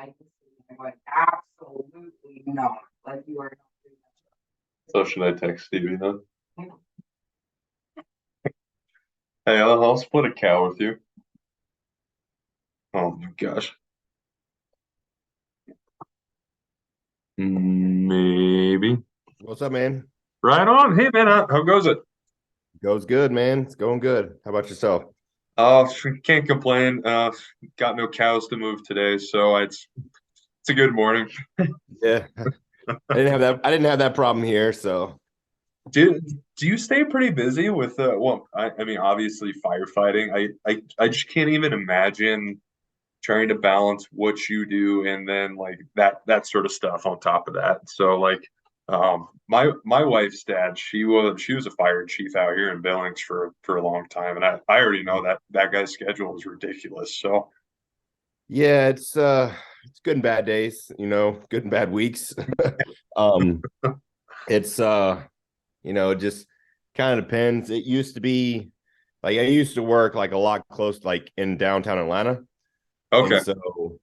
like the city. And I'm like, absolutely not. Like, you are not doing So should I text Stevie then? that. Hey, I'll split a cow with you. Oh my gosh. Maybe. What's up, man? Right on. Hey man, how goes it? Goes good, man. It's going good. How about yourself? Can't complain. Got no cows to move today, so it's a good morning. Yeah, I didn't have that. I didn't have that problem here. So Do do you stay pretty busy with well, I mean obviously firefighting. I just can't even imagine trying to balance what you do and then like that sort of stuff on top of that. So like my wife's dad, she was a fire chief out here in Billings for a long time, and I already know that guy's schedule is ridiculous. So yeah, it's good and bad days. Good and bad weeks. um, it's it just kind of depends. It used to be like I used to work like a lot close, like in downtown Atlanta, and okay. so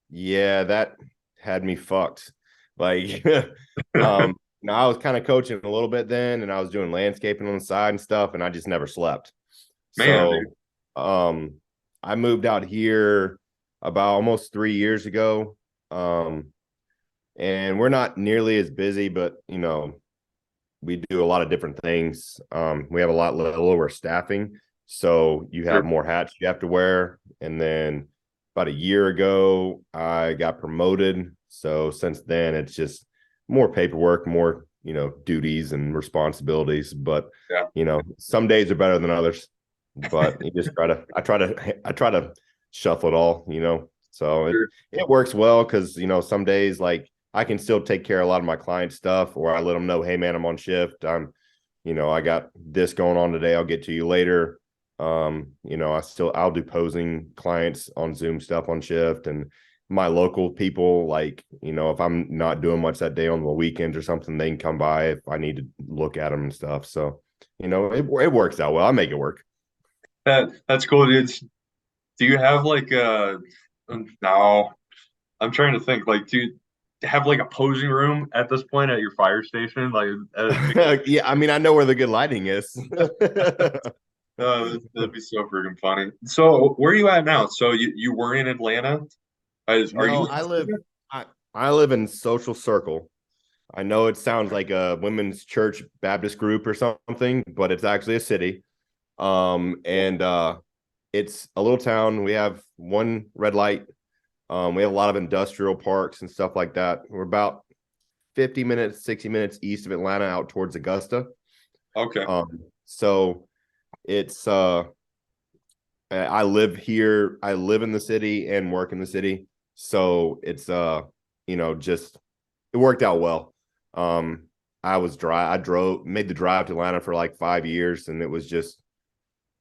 yeah, that had me fucked. Like, I was kind of coaching a little bit then, and I was doing landscaping on the side and stuff, and I just never slept. Man, So, um, I moved out here about almost 3 years ago. Um, and we're not nearly as busy, but we do a lot of different things. We have a lot lower staffing, so you have dude. more hats you have to wear. And then about a year ago, I got promoted. So since then, it's just more paperwork, more duties and responsibilities. But Yeah. some days are better than others. But you just I try to shuffle it all. So it Sure. it works well because some days like I can still take care of a lot of my client stuff, or I let them know, hey man, I'm on shift. I got this going on today. I'll get to you later. I'll do posing clients on Zoom stuff on shift, and my local people, like, if I'm not doing much that day on the weekends or something, they can come by if I need to look at them and stuff. So, it works out well. I make it work. That's cool, dude. Do you have like no, I'm trying to think like do you have like a posing room at this point at your fire station? Like Yeah, I mean, I know where the good lighting is. that'd be so freaking funny. So where are you at now? So you were in Atlanta? Are No, you I live in Social Circle. I know it sounds like a women's church Baptist group or something, but it's actually a city. And it's a little town. We have one red light. We have a lot of industrial parks and stuff like that. We're about 50 minutes, 60 minutes east of Atlanta out towards Augusta. okay? So it's I live here. I live in the city and work in the city. So it's just it worked out well. Um, I drove, made the drive to Atlanta for like 5 years, and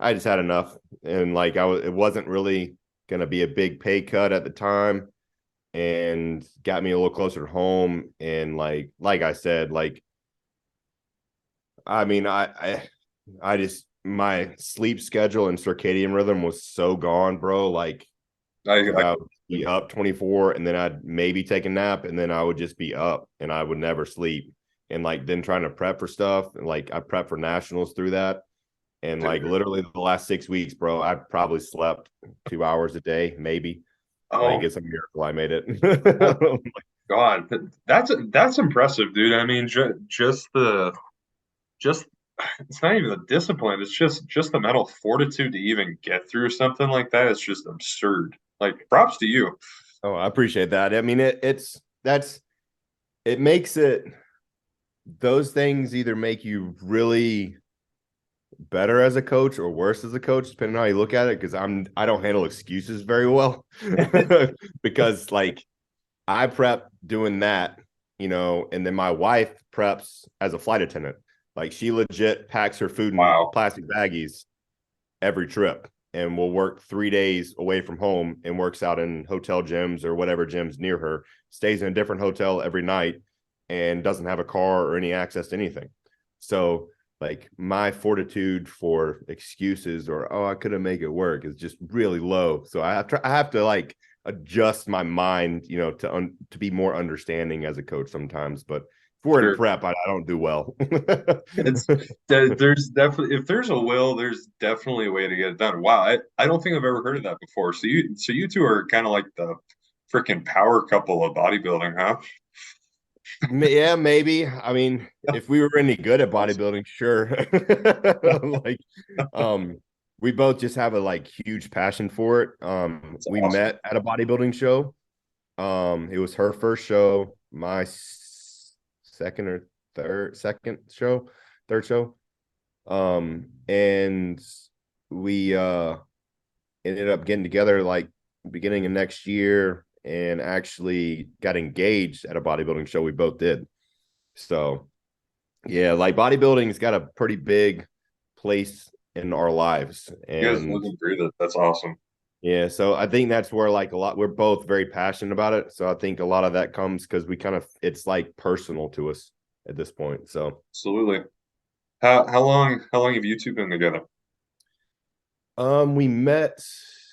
I just had enough. And like it wasn't really gonna be a big pay cut at the time, and got me a little closer to home. And like I said, like I mean, I just my sleep schedule and circadian rhythm was so gone, bro. Like, because I I would be up 24 and then I'd maybe take a nap and then I would just be up and I would never sleep. And like then trying to prep for stuff, and like I prep for nationals through that. And like literally the last 6 weeks, bro, I probably slept 2 hours a day, maybe. Like oh it's a miracle I made oh it. God, that's impressive, dude. I mean, just it's not even the discipline. It's just the mental fortitude to even get through something like that. It's just absurd. Like props to you. Oh, I appreciate that. I mean, it makes it, those things either make you really better as a coach or worse as a coach, depending on how you look at it. Because I don't handle excuses very well, because like I prep doing that, and then my wife preps as a flight attendant. Like she legit packs her food in Wow. plastic baggies every trip, and will work 3 days away from home and works out in hotel gyms or whatever gyms near her, stays in a different hotel every night, and doesn't have a car or any access to anything. So like my fortitude for excuses or, oh, I couldn't make it work is just really low. So I have to like adjust my mind, to be more understanding as a coach sometimes. But if we're in Sure. prep, I don't do well. It's there's definitely, if there's a will, there's definitely a way to get it done. Wow, I don't think I've ever heard of that before. So you two are kind of like the freaking power couple of bodybuilding, huh? Yeah, maybe. I mean, if we were any good at bodybuilding, sure. Like, we both just have a huge passion for it. That's We awesome. met at a bodybuilding show. It was her first show, my third show. And we ended up getting together beginning of next year and actually got engaged at a bodybuilding show we both did. So yeah, bodybuilding's got a pretty big place in our lives. You guys And live and breathe it. That's awesome. yeah, so I think that's where we're both very passionate about it. So I think a lot of that comes because it's personal to us at this point. So Absolutely. How long have you two been together? we met,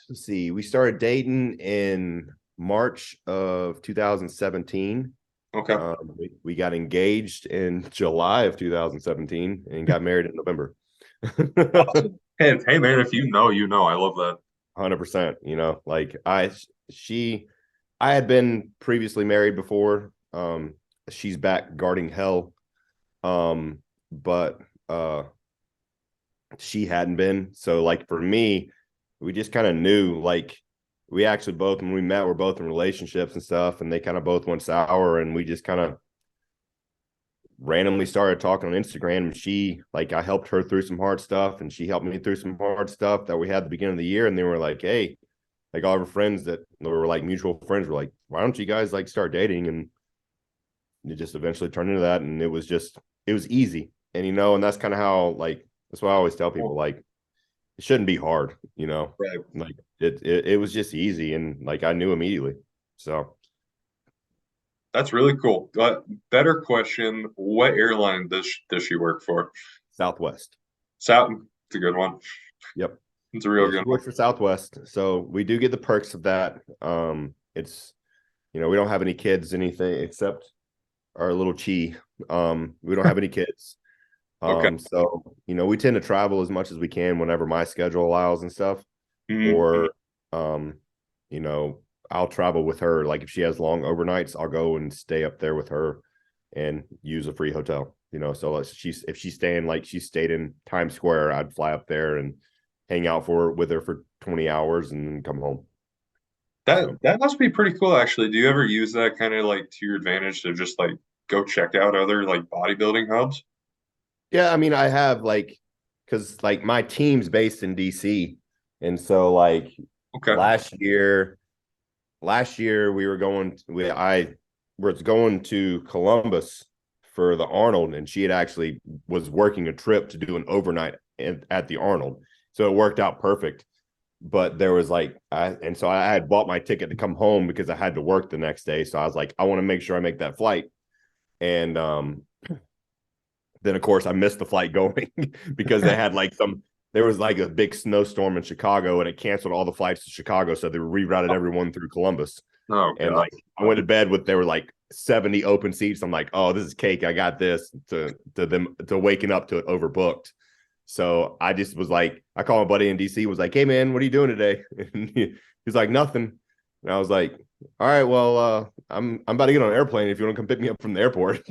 let's see, we started dating in March of 2017. Okay. We got engaged in July of 2017 and got married in November. Awesome. Hey man, if you know, you know. I love that. 100%. I had been previously married before. She's back guarding hell. But she hadn't been. So for me, we just kind of knew, we actually both, when we met, we're both in relationships and stuff, and they kind of both went sour, and we just kind of randomly started talking on Instagram. And she, I helped her through some hard stuff, and she helped me through some hard stuff that we had at the beginning of the year. And they were like, hey, all of our friends that were mutual friends were like, why don't you guys start dating? And it just eventually turned into that. And it was easy. And, and that's kind of how, that's what I always tell people, it shouldn't be hard, Right. It was just easy. And I knew immediately. So That's really cool. Better question. What airline does she work for? Southwest. South. It's a good one. Yep. It's a real Yeah, she good one. works for Southwest. So we do get the perks of that. It's, we don't have any kids, anything except our little Chi. We don't have any kids. Okay. So, we tend to travel as much as we can whenever my schedule allows and stuff. Mhm. Or, I'll travel with her. If she has long overnights, I'll go and stay up there with her and use a free hotel. So if she's staying, she stayed in Times Square, I'd fly up there and hang out with her for 20 hours and then come home. That must be pretty cool, actually. Do you ever use that kind of to your advantage to just go check out other bodybuilding hubs? Yeah, I mean, I have because my team's based in DC, and so Okay. last year we were I was going to Columbus for the Arnold, and she had actually was working a trip to do an overnight at the Arnold, so it worked out perfect. But there was so I had bought my ticket to come home because I had to work the next day, so I was I want to make sure I make that flight, and then of course I missed the flight going because they had there was a big snowstorm in Chicago and it canceled all the flights to Chicago. So they rerouted everyone through Columbus. Oh, And God. I went to bed with, there were 70 open seats. I'm like, oh, this is cake. I got this, to waking up to it overbooked. So I just was I called my buddy in DC, was like, hey man, what are you doing today? And he's like, nothing. And I was like, all right, well, I'm about to get on an airplane if you want to come pick me up from the airport.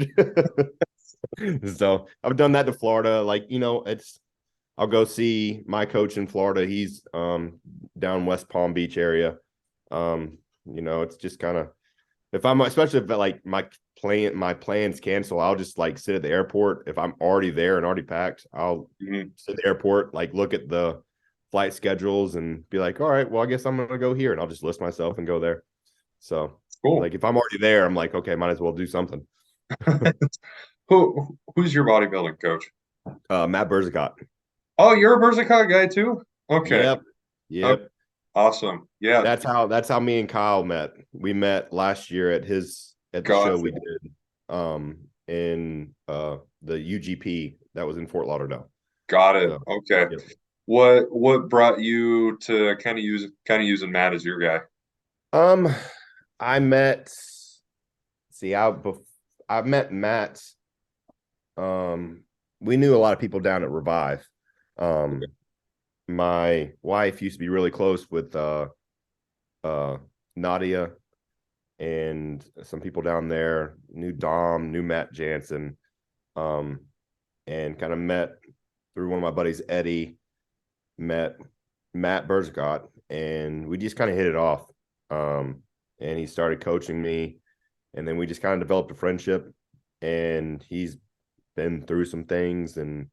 So I've done that to Florida. I'll go see my coach in Florida. He's down West Palm Beach area. It's just kind of, especially if my plans cancel, I'll just sit at the airport. If I'm already there and already packed, I'll sit at the airport, look at the flight schedules and be like, all right, well, I guess I'm gonna go here, and I'll just list myself and go there. So Cool. if I'm already there, I'm okay, might as well do something. Who's your bodybuilding coach? Matt Berzicott. Oh, you're a Versacot guy too? Okay. Yep. Okay. Awesome. Yeah. That's how me and Kyle met. We met last year at the show we did in the UGP that was in Fort Lauderdale. Got it. So, okay. yep. What brought you to kind of using Matt as your guy? Um, I met, see, I met Matt. We knew a lot of people down at Revive. Um, my wife used to be really close with uh Nadia and some people down there. Knew Dom, knew Matt Jansen, um, and kind of met through one of my buddies, Eddie. Met Matt Berzicott, and we just kind of hit it off. And he started coaching me, and then we just kind of developed a friendship. And he's been through some things, and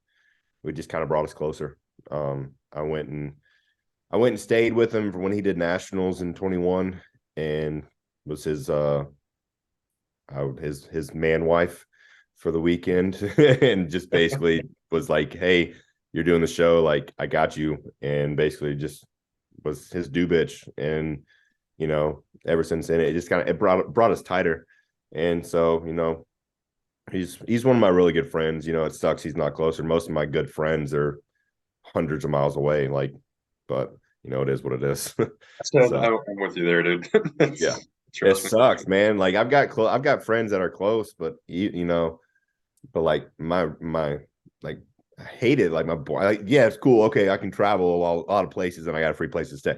we just kind of brought us closer. I went and stayed with him for when he did nationals in 21, and was his man wife for the weekend, and just basically was like, "Hey, you're doing the show, like I got you," and basically just was his do bitch. And ever since then, it just kind of it brought us tighter. And so he's one of my really good friends. It sucks he's not closer. Most of my good friends are hundreds of miles away, like, but it is what it is. So So I'm with you there, dude. yeah, it Trust me. sucks, man. Like I've got friends that are close, but but like my like I hate it. Like my boy, like, yeah, it's cool. Okay, I can travel a lot of places, and I got a free place to stay.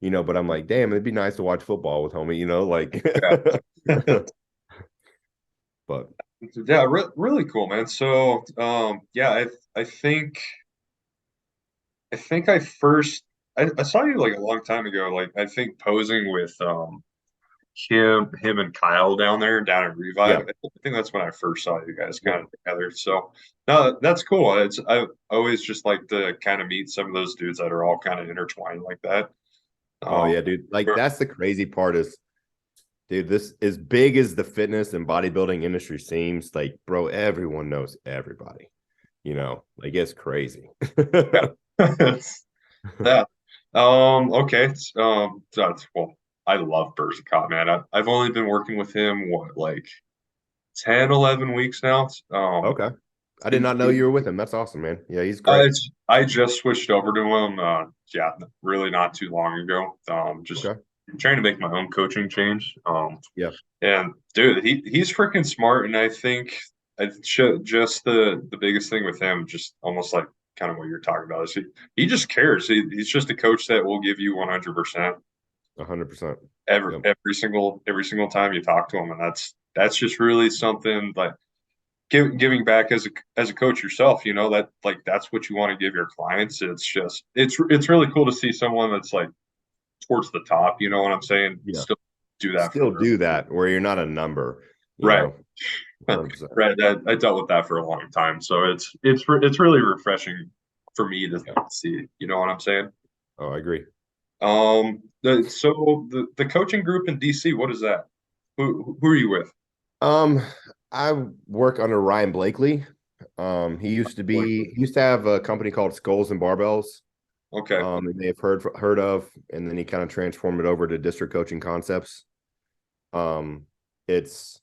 But I'm like, damn, it'd be nice to watch football with homie. Like, Yeah. but Yeah, really cool, man. So, yeah, I think I first I saw you like a long time ago. Like I think posing with him and Kyle down at Revive. yeah, I think that's when I first saw you guys kind of together. So no, that's cool. I always just like to kind of meet some of those dudes that are all kind of intertwined like that. oh Um, yeah, dude. Like that's the crazy part is, dude, this as big as the fitness and bodybuilding industry seems, like, bro, everyone knows everybody. Like it's crazy. yeah. Yeah. Okay. Well, I love Berzicott, man. I've only been working with him, what, like 10, 11 weeks now. Okay. I did He, not know he- you were with him. That's awesome, man. Yeah, he's great. I just switched over to him, yeah, really not too long ago. Just Okay. trying to make my own coaching change. Yeah. And dude, he's freaking smart, and I think just the biggest thing with him, just almost like kind of what you're talking about, is he just cares. He's just a coach that will give you 100% 100%. every Yep. every single time you talk to him, and that's just really something like giving back as a coach yourself. That like that's what you want to give your clients. It's really cool to see someone that's like towards the top. You know what I'm saying? Yeah. Still do that Still for do that where you're not a number, right. 100%. Right. I dealt with that for a long time, so it's really refreshing for me to Yeah. see. You know what I'm saying? Oh, I agree. So the coaching group in DC, what is that? Who are you with? Um, I work under Ryan Blakely. He used to have a company called Skulls and Barbells. Okay. You may have heard of, and then he kind of transformed it over to District Coaching Concepts. It's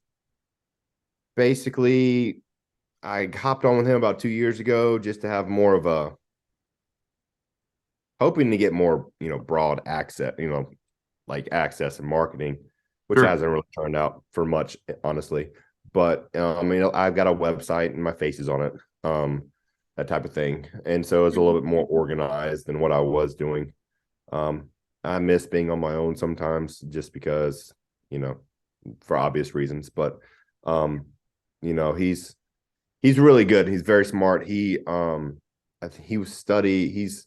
basically I hopped on with him about 2 years ago just to have more of a hoping to get more, broad access, like access and marketing, which Sure. hasn't really turned out for much, honestly. But I've got a website and my face is on it, that type of thing, and so it's a little bit more organized than what I was doing. Um, I miss being on my own sometimes, just because, for obvious reasons. But he's really good. He's very smart. I think he's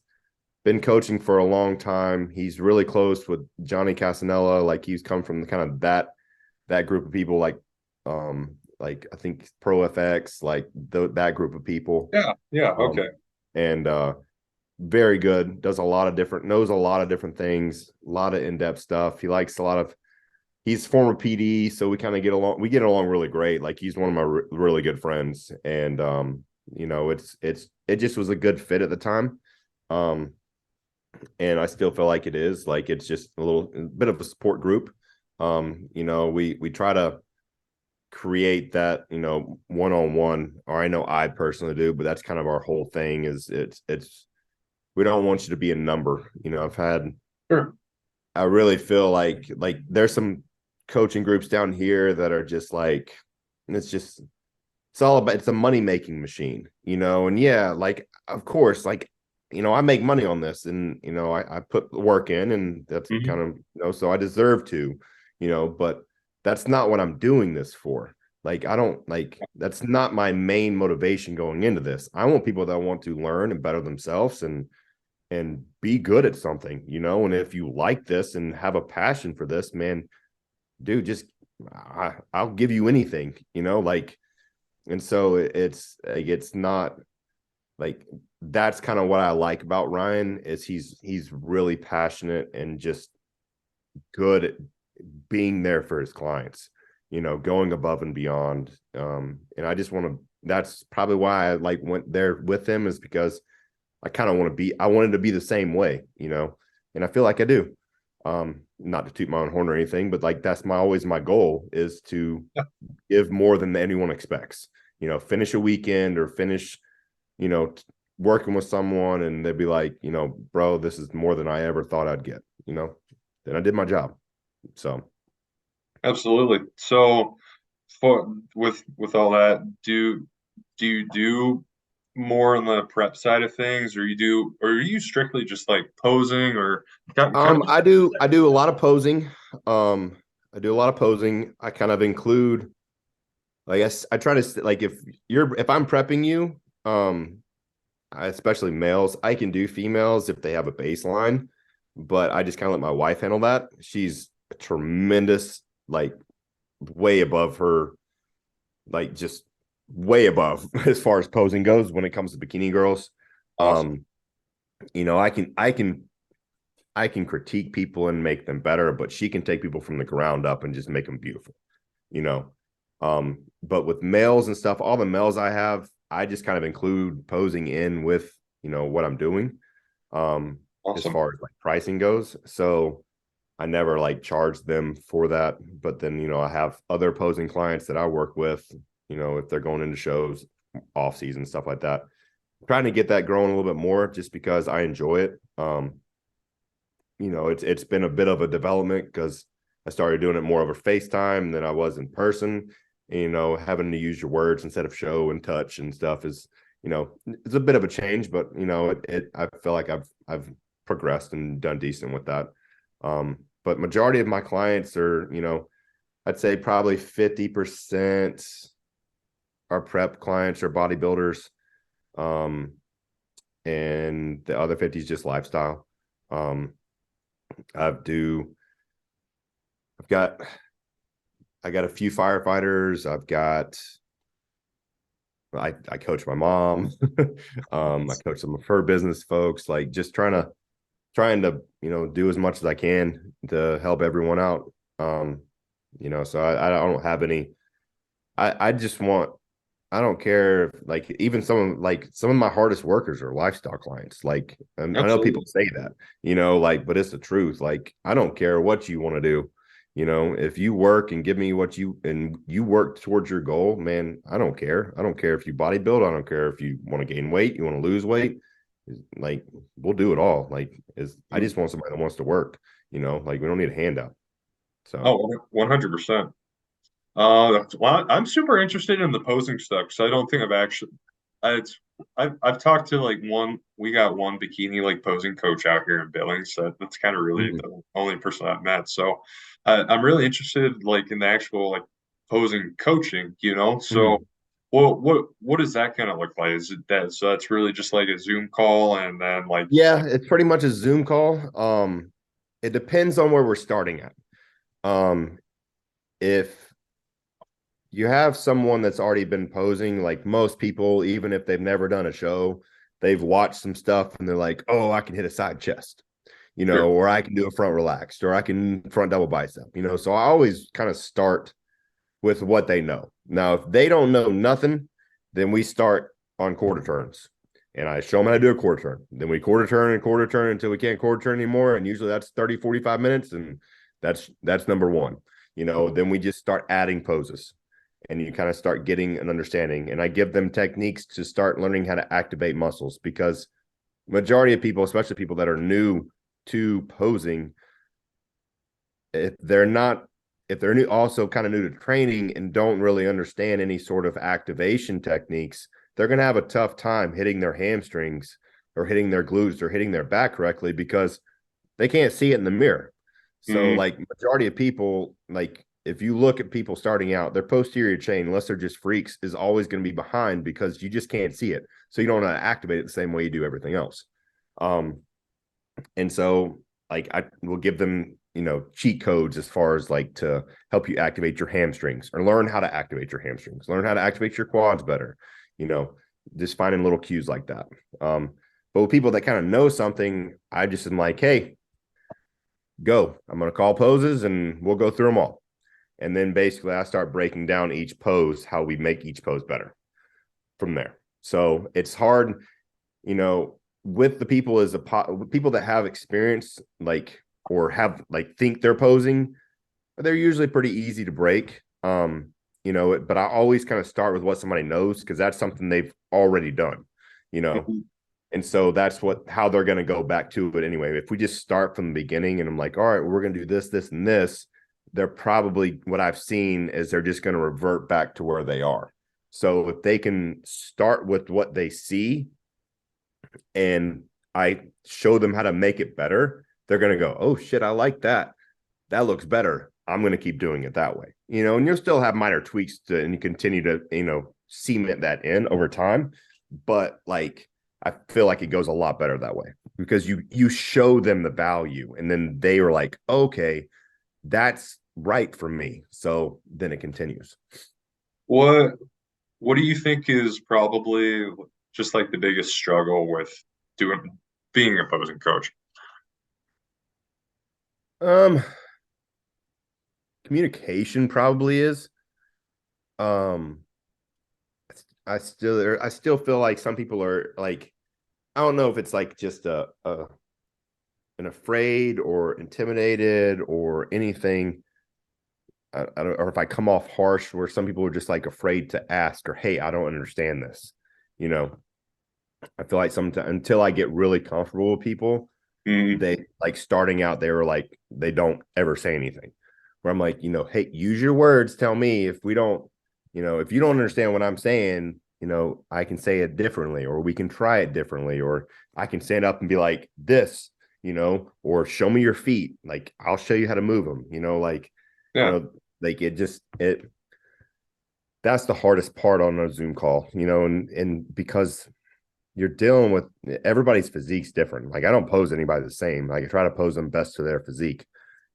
been coaching for a long time. He's really close with Johnny Casanella. Like he's come from kind of that group of people, like I think Pro FX, like that group of people. Yeah. Yeah. Um, Okay. and very good. Knows a lot of different things, a lot of in-depth stuff. He likes a lot of. He's former PD, so we kind of get along. We get along really great. Like he's one of my really good friends, and it just was a good fit at the time. Um, and I still feel like it is. Like it's just a bit of a support group. We try to create that, one-on-one, or I know I personally do, but that's kind of our whole thing is it's we don't want you to be a number. I've had Sure. I really feel like there's some coaching groups down here that are just like, it's all about, it's a money making machine, and yeah, like of course, like, I make money on this, and I put the work in, and that's Mhm. kind of, so I deserve to, but that's not what I'm doing this for. Like, I don't like, that's not my main motivation going into this. I want people that want to learn and better themselves and be good at something, and if you like this and have a passion for this, man, dude, just I'll give you anything, like. And so it's like, it's not like, that's kind of what I like about Ryan, is he's really passionate and just good at being there for his clients, going above and beyond. And I just want to, that's probably why I like went there with him, is because I kind of I wanted to be the same way, and I feel like I do. Not to toot my own horn or anything, but like, that's always my goal, is to give more than anyone expects. Finish a weekend or finish, you know, working with someone, and they'd be like, bro, this is more than I ever thought I'd get. Then I did my job. So Absolutely. So for with all that, do you do more on the prep side of things, or are you strictly just like posing, or kind of? I do a lot of posing. I do a lot of posing. I kind of include, I guess I try to, like, if I'm prepping you, especially males, I can do females if they have a baseline, but I just kind of let my wife handle that. She's a tremendous, like, way above her, like, just way above as far as posing goes when it comes to bikini girls. Awesome. Um, I can critique people and make them better, but she can take people from the ground up and just make them beautiful, you know. But with males and stuff, all the males I have, I just kind of include posing in with, what I'm doing, as Awesome. far as like pricing goes. So I never like charge them for that. But then, I have other posing clients that I work with, if they're going into shows, off season, stuff like that. I'm trying to get that growing a little bit more, just because I enjoy it. It's been a bit of a development, because I started doing it more over FaceTime than I was in person. And, having to use your words instead of show and touch and stuff is, it's a bit of a change, but I feel like I've progressed and done decent with that. But majority of my clients are, I'd say probably 50% are prep clients or bodybuilders. And the other 50 is just lifestyle. Um, I've do I've got I got a few firefighters. I coach my mom. I coach some of her business folks, like, just trying to do as much as I can to help everyone out. So I don't have any. I just want, I don't care if, like, even some of my hardest workers are lifestyle clients. Like, and I know people Absolutely. say that, like, but it's the truth. Like, I don't care what you want to do. If you work and give me and you work towards your goal, man, I don't care. I don't care if you bodybuild. I don't care if you want to gain weight, you want to lose weight. Like, we'll do it all. Like, I just want somebody that wants to work, like, we don't need a handout. So, Oh, 100%. Well, I'm super interested in the posing stuff, because I don't think I've actually, it's, I've talked to like we got one bikini like posing coach out here in Billings. That's kind of really mhm, the only person I've met. So I'm really interested like in the actual like posing coaching, So mhm. what does that kind of look like? Is it that, so that's really just like a Zoom call, and then like, Yeah, it's pretty much a Zoom call. It depends on where we're starting at. Um, if you have someone that's already been posing, like most people, even if they've never done a show, they've watched some stuff and they're like, oh, I can hit a side chest, sure. or I can do a front relaxed, or I can front double bicep, So I always kind of start with what they know. Now, if they don't know nothing, then we start on quarter turns. And I show them how to do a quarter turn. Then we quarter turn until we can't quarter turn anymore. And usually that's 30, 45 minutes. And that's number one. Then we just start adding poses, and you kind of start getting an understanding. And I give them techniques to start learning how to activate muscles, because majority of people, especially people that are new to posing, if they're not, if they're new, also kind of new to training and don't really understand any sort of activation techniques, they're going to have a tough time hitting their hamstrings or hitting their glutes or hitting their back correctly because they can't see it in the mirror. So, Mm, like, majority of people, like, if you look at people starting out, their posterior chain, unless they're just freaks, is always going to be behind because you just can't see it. So you don't know how to activate it the same way you do everything else. And so, like, I will give them, cheat codes as far as like to help you activate your hamstrings or learn how to activate your hamstrings, learn how to activate your quads better, you know, just finding little cues like that. But with people that kind of know something, I just am like, hey, go. I'm going to call poses and we'll go through them all. And then basically I start breaking down each pose, how we make each pose better from there. So it's hard, with the people people that have experience, like, or have like think they're posing, they're usually pretty easy to break. But I always kind of start with what somebody knows because that's something they've already done, you know. mhm. And so that's how they're going to go back to it anyway. If we just start from the beginning and I'm like, all right, we're going to do this, this, and this, they're probably, what I've seen is they're just going to revert back to where they are. So if they can start with what they see and I show them how to make it better, they're going to go, oh shit, I like that. That looks better. I'm going to keep doing it that way, and you'll still have minor tweaks and you continue to, cement that in over time. But like, I feel like it goes a lot better that way because you show them the value and then they are like, okay, that's right for me. So then it continues. What what do you think is probably just like the biggest struggle with doing being a opposing coach? Um, Communication probably is. Um, I still feel like some people are like, I don't know if it's like just an afraid or intimidated or anything. I don't, or if I come off harsh, where some people are just like afraid to ask or, hey, I don't understand this. You know, I feel like sometimes until I get really comfortable with people, Mm, they like starting out, they were like, they don't ever say anything. Where I'm like, hey, use your words. Tell me if we don't, if you don't understand what I'm saying, I can say it differently, or we can try it differently, or I can stand up and be like this, or show me your feet. Like, I'll show you how to move them, you yeah. know, like that's the hardest part on a Zoom call, and because you're dealing with everybody's physique's different. Like, I don't pose anybody the same. Like, I try to pose them best to their physique,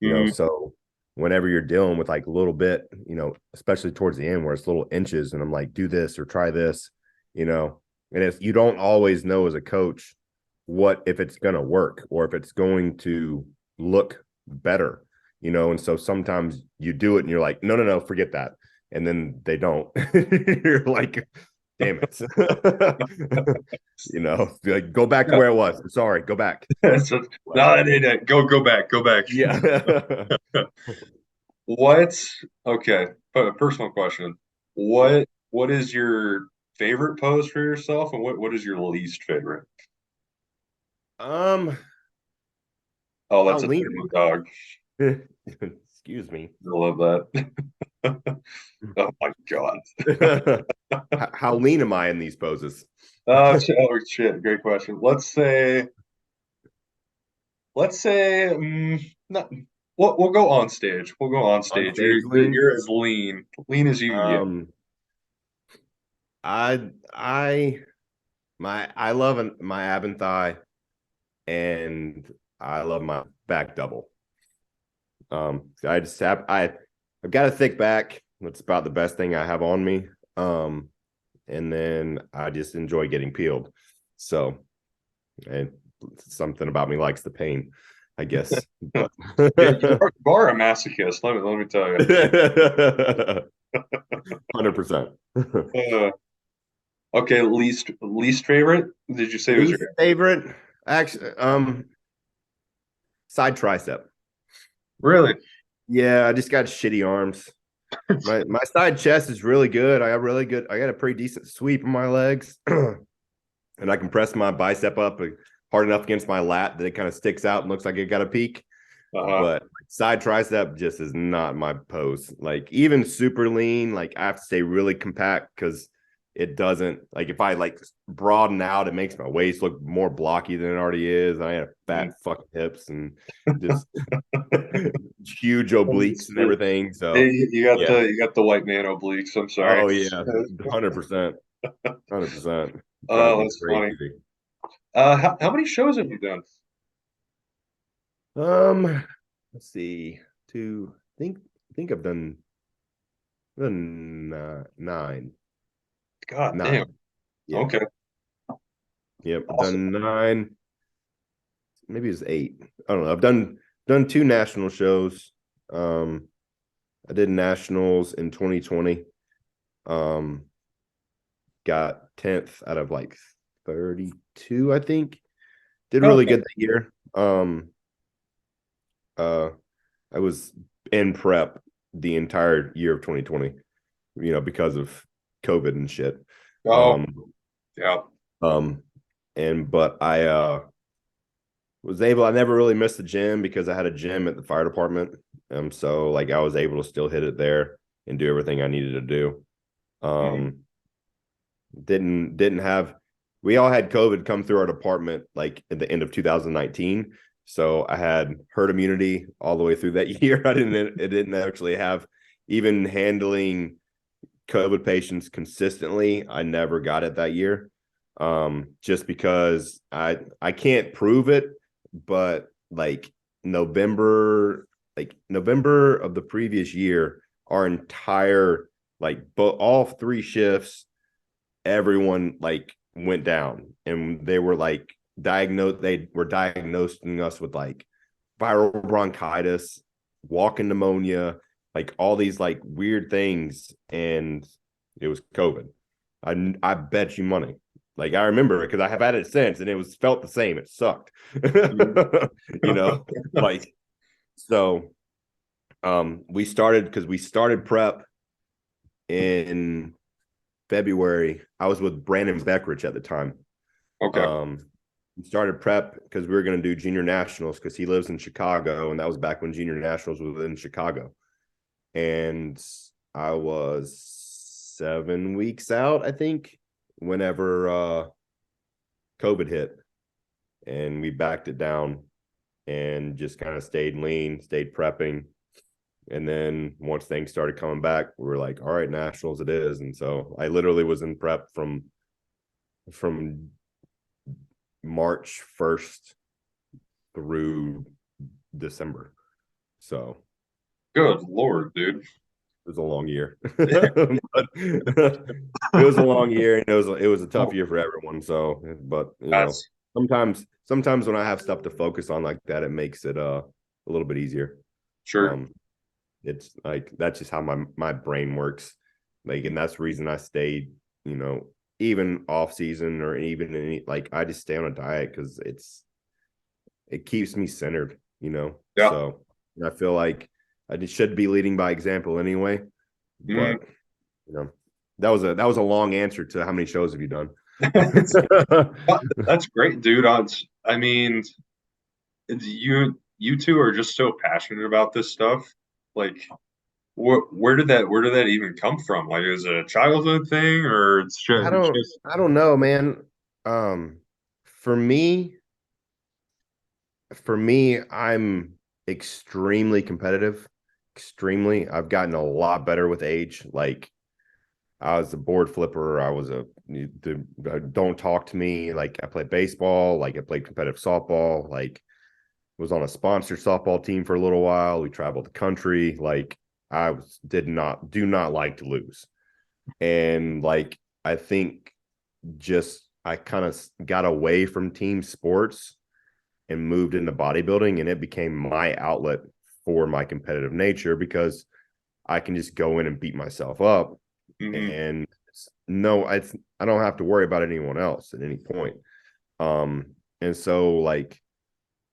Mm, so whenever you're dealing with like a little bit, especially towards the end where it's little inches and I'm like, do this or try this, and if you don't always know as a coach what if it's going to work or if it's going to look better, and so sometimes you do it and you're like, no, no, no, forget that. And then they don't. You're like, damn it. Like, go back to yeah. where it was. Sorry, go back. So, But, no, go back, go back. yeah. What? Okay, but a personal question. What is your favorite pose for yourself, and what is your least favorite? um, Oh, that's I'll a lean. thermal dog. Excuse me. I love that. Oh my God. How lean am I in these poses? Oh shit, great question. Let's say, not, we'll go on stage. We'll go on On stage. stage lean. You're as lean as you can get. Um, I I love my ab and thigh, and I love my back double. I just have I've got a thick back. That's about the best thing I have on me. And then I just enjoy getting peeled. So, and something about me likes the pain, I guess. But Yeah, you are a masochist. Let me tell you. 100%. Okay, least favorite? Did you say it was your Least favorite, actually, side tricep. really? Yeah, I just got shitty arms. My side chest is really good. I got a pretty decent sweep on my legs. And I can press my bicep up hard enough against my lat that it kind of sticks out and looks like it got a peak. But side tricep just is not my pose. Like even super lean, like I have to stay really compact because it doesn't, like if I like broaden out, it makes my waist look more blocky than it already is. I have fat fucking hips and just huge obliques and everything. So You got yeah. you got the white man obliques. I'm sorry. Oh yeah, 100%. 100%. Drives Oh, me that's funny. crazy. How many shows have you done? Let's see. Two. I think I've done nine. God Nine. damn. Yeah. Okay. Yep. I've Awesome. done nine. Maybe it's eight. I don't know. I've done two national shows. I did nationals in 2020. Um, got 10th out of like 32, I think. Did really Okay. good that year. I was in prep the entire year of 2020, because of COVID and shit. Oh, yeah. Um, but I was able, I never really missed the gym because I had a gym at the fire department. So like I was able to still hit it there and do everything I needed to do. Mhm. Didn't have, we all had COVID come through our department like at the end of 2019. So I had herd immunity all the way through that year. It didn't actually have, even handling COVID patients consistently, I never got it that year. Just because I can't prove it, but November, like November of the previous year, our entire all three shifts, everyone like went down and they were diagnosing us with like viral bronchitis, walking pneumonia, like all these like weird things, and it was COVID. I bet you money. Like I remember it because I have had it since, and it was felt the same. It sucked, you know. Like so, we started prep in February. I was with Brandon Beckridge at the time. Okay. Um, we started prep because we were going to do junior nationals because he lives in Chicago, and that was back when junior nationals was in Chicago. And I was 7 weeks out, I think, whenever COVID hit, and we backed it down and just kind of stayed lean, stayed prepping. And then once things started coming back, we were like, all right, nationals it is. And so I literally was in prep from March 1st through December. So Good Lord, dude. it was a long year. But it was a long year, and it was a tough year for everyone. So, but That's sometimes when I have stuff to focus on like that, it makes it a little bit easier. sure. It's like that's just how my brain works. Like, and that's the reason I stayed, even off season or even like I just stay on a diet because it keeps me centered. Yeah. So I feel like I just should be leading by example anyway. Mhm. But that was a long answer to how many shows have you done? That's great, dude. I mean, you two are just so passionate about this stuff. Like, where did that even come from? Like, is it a childhood thing, or it's just I don't know, man. Um, for me, I'm extremely competitive. Extremely. I've gotten a lot better with age. Like I was a board flipper. I was don't talk to me. Like I played baseball. Like I played competitive softball. Like was on a sponsored softball team for a little while. We traveled the country. Like do not like to lose. And like I think just I kind of got away from team sports and moved into bodybuilding, and it became my outlet for my competitive nature because I can just go in and beat myself up, mhm. and no, I don't have to worry about anyone else at any point. And so like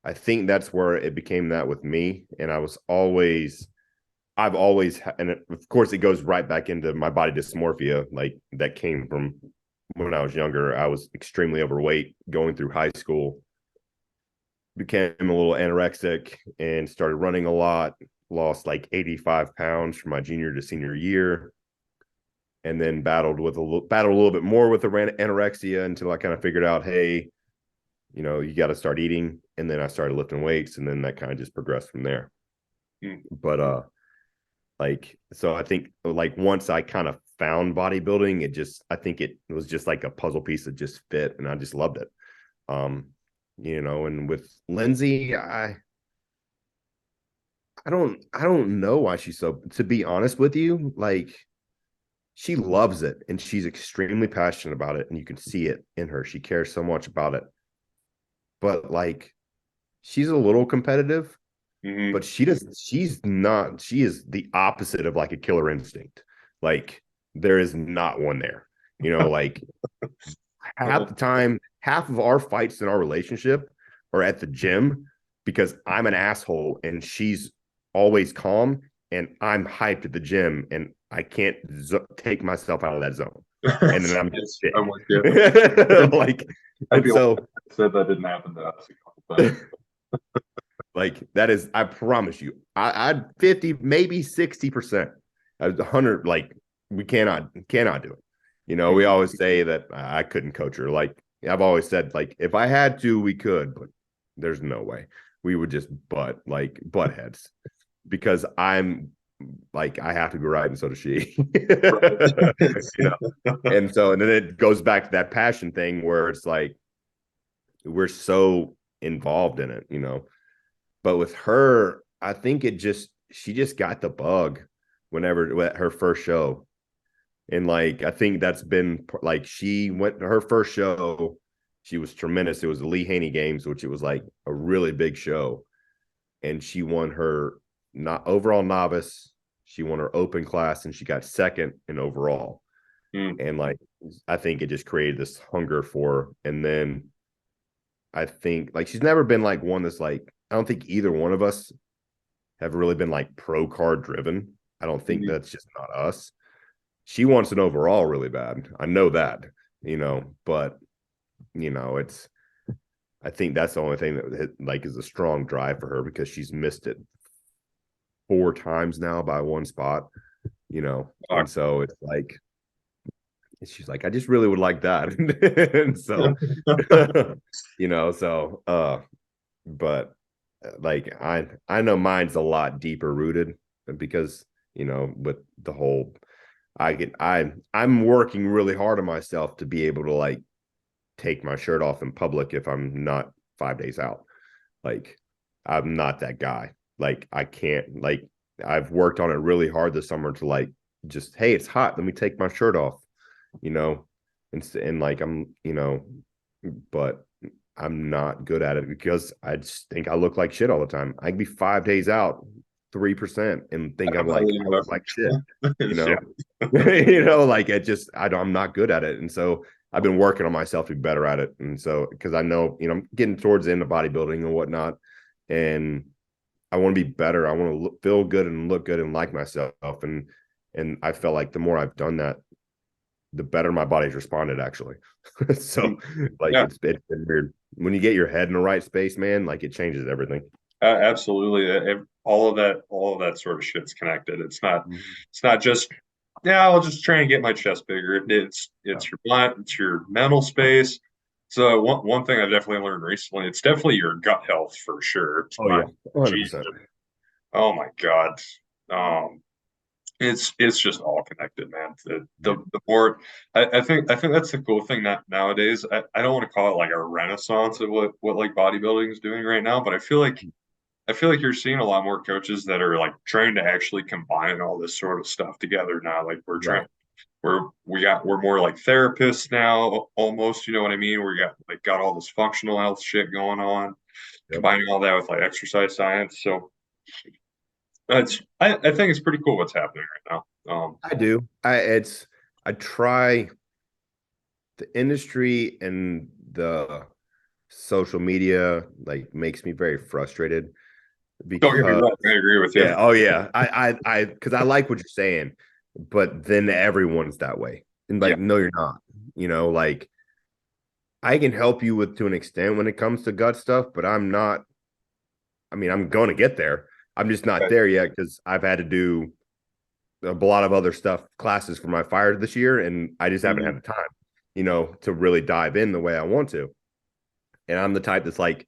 I think that's where it became that with me, and I've always and of course it goes right back into my body dysmorphia, like that came from when I was younger. I was extremely overweight going through high school, became a little anorexic and started running a lot, lost like 85 pounds from my junior to senior year, and then battled a little bit more with the anorexia until I kind of figured out, hey, you got to start eating. And then I started lifting weights, and then that kind of just progressed from there. But so I think like once I kind of found bodybuilding, I think it was just like a puzzle piece that just fit, and I just loved it. And with Lindsay, I don't know why she's so, to be honest with you, like she loves it and she's extremely passionate about it, and you can see it in her. She cares so much about it. But like she's a little competitive, but she is the opposite of like a killer instinct. Like there is not one there. Like half the time, half of our fights in our relationship are at the gym because I'm an asshole and she's always calm and I'm hyped at the gym and I can't take myself out of that zone. And then I'm just shit. I'm with you. Like, and so said that didn't happen to us a couple times. Like that is, I promise you, I'd 50, maybe 60%, 100. Like we cannot do it. We always say that I couldn't coach her. Like I've always said, like if I had to, we could, but there's no way. We would just butt heads because I'm like I have to be right, and so does she. And then it goes back to that passion thing where it's like we're so involved in it, But with her, I think she just got the bug whenever at her first show. And like, I think that's been like, she went to her first show. She was tremendous. It was the Lee Haney Games, which it was like a really big show. And she won her overall novice. She won her open class and she got second in overall. And like, I think it just created this hunger for her. And then I think like, she's never been like one that's like, I don't think either one of us have really been like pro card driven. I don't think that's just not us. She wants an overall really bad. I know that, but I think that's the only thing that like is a strong drive for her because she's missed it 4 times now by one spot, and so it's like, she's like, I just really would like that. And so, but like I know mine's a lot deeper rooted because with the whole I'm working really hard on myself to be able to like take my shirt off in public if I'm not 5 days out. Like I'm not that guy. Like I can't, like I've worked on it really hard this summer to like just, hey, it's hot, let me take my shirt off, and like I'm, but I'm not good at it because I just think I look like shit all the time. I can be 5 days out, 3% and think I'm like, I look like shit, like I'm not good at it. And so I've been working on myself to be better at it. And so, cause I know, I'm getting towards the end of bodybuilding and whatnot, and I want to be better. I want to feel good and look good and like myself. And I felt like the more I've done that, the better my body's responded actually. So like, it's been weird when you get your head in the right space, man, like it changes everything. Absolutely. All of that sort of shit's connected. It's not just, I'll just try and get my chest bigger. It's your mind, it's your mental space. So one thing I definitely learned recently, it's definitely your gut health for sure. Oh yeah, 100%. Oh my God. It's just all connected, man. The more I think that's the cool thing nowadays. I don't want to call it like a renaissance of what like bodybuilding is doing right now, but I feel like you're seeing a lot more coaches that are like trying to actually combine all this sort of stuff together now. Like we're more like therapists now, almost, you know what I mean? We got all this functional health shit going on, combining all that with like exercise science. So I think it's pretty cool what's happening right now. I do. I try the industry and the social media like makes me very frustrated because don't get me wrong, I agree with you. Yeah, oh yeah. I because I like what you're saying, but then everyone's that way. And like, no, you're not. Like I can help you with to an extent when it comes to gut stuff, but I'm not. I mean, I'm going to get there. I'm just not there yet because I've had to do a lot of other stuff, classes for my fire this year, and I just haven't had the time, to really dive in the way I want to. And I'm the type that's like,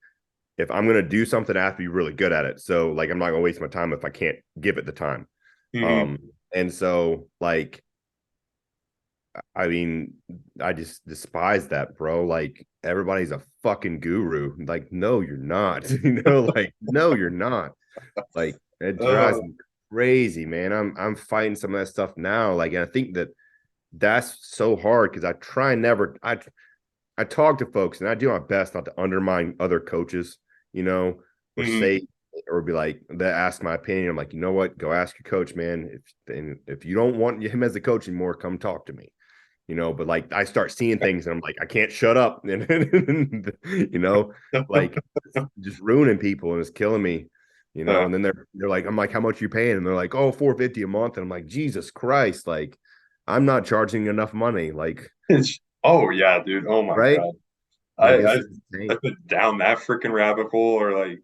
if I'm going to do something, I have to be really good at it. So like, I'm not going to waste my time if I can't give it the time. And so like, I mean, I just despise that, bro. Like everybody's a fucking guru. Like, no, you're not. Like, no, you're not. Like, it drives me crazy, man. I'm fighting some of that stuff now. Like, and I think that's so hard because I talk to folks and I do my best not to undermine other coaches, or say or be like they ask my opinion. I'm like, you know what? Go ask your coach, man. If you don't want him as a coach anymore, come talk to me. But like I start seeing things and I'm like, I can't shut up. And like just ruining people and it's killing me. And then they're like, I'm like, how much are you paying? And they're like, oh, $450 a month. And I'm like, Jesus Christ, like I'm not charging enough money. Like, oh yeah, dude. Oh my right? God. Like, I've been down that freaking rabbit hole, or like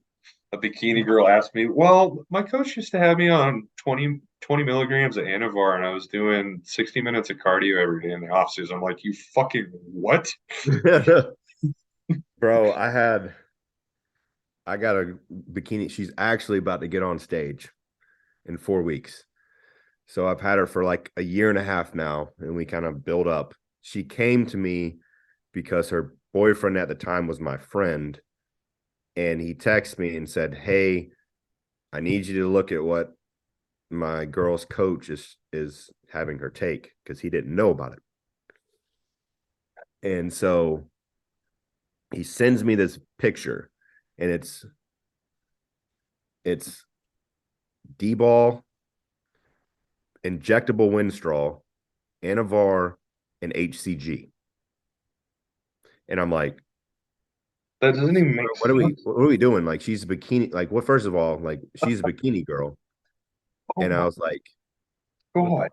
a bikini girl asked me, well, my coach used to have me on 20 milligrams of Anavar, and I was doing 60 minutes of cardio every day in the off season. I'm like, you fucking what? Bro, I got a bikini. She's actually about to get on stage in 4 weeks. So I've had her for like a year and a half now, and we kind of build up. She came to me because her boyfriend at the time was my friend. And he texted me and said, hey, I need you to look at what my girl's coach is having her take, because he didn't know about it. And so he sends me this picture, and it's D-ball, injectable Winstraw, Anavar, and HCG. And I'm like, that doesn't even make what sense. what are we doing? Like, she's a bikini, like, what, first of all, like, she's a bikini girl. And I was like, God.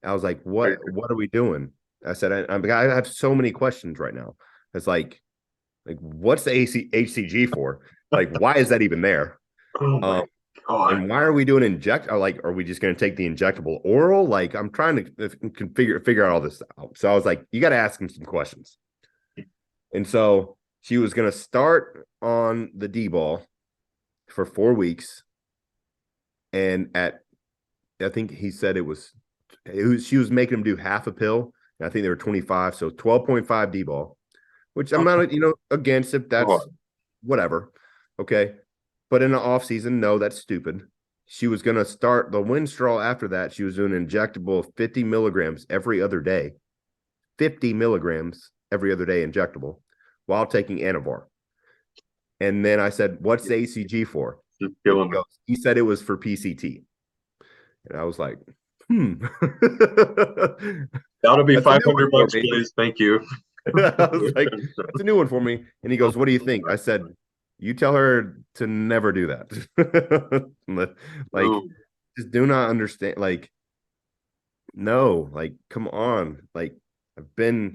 I was like, what are we doing? I said, I have so many questions right now. It's like what's the HCG for? Like, why is that even there? Oh my God. And why are we doing inject? Like, are we just going to take the injectable oral? Like, I'm trying to figure out all this out. So I was like, you got to ask him some questions. And so she was going to start on the D-ball for 4 weeks. And I think he said she was making him do half a pill. And I think they were 25. So 12.5 D-ball, which I'm not, against if that's whatever. Okay. But in the off season, no, that's stupid. She was going to start the Winstraw after that. She was doing an injectable of 50 milligrams every other day. 50 milligrams every other day injectable while taking Anavar. And then I said, what's the ACG for? He said it was for PCT. And I was like, That'll be $500, please. Thank you. I was like, that's a new one for me. And he goes, what do you think? I said, you tell her to never do that. Like, just do not understand. Like, no, like, come on. Like, this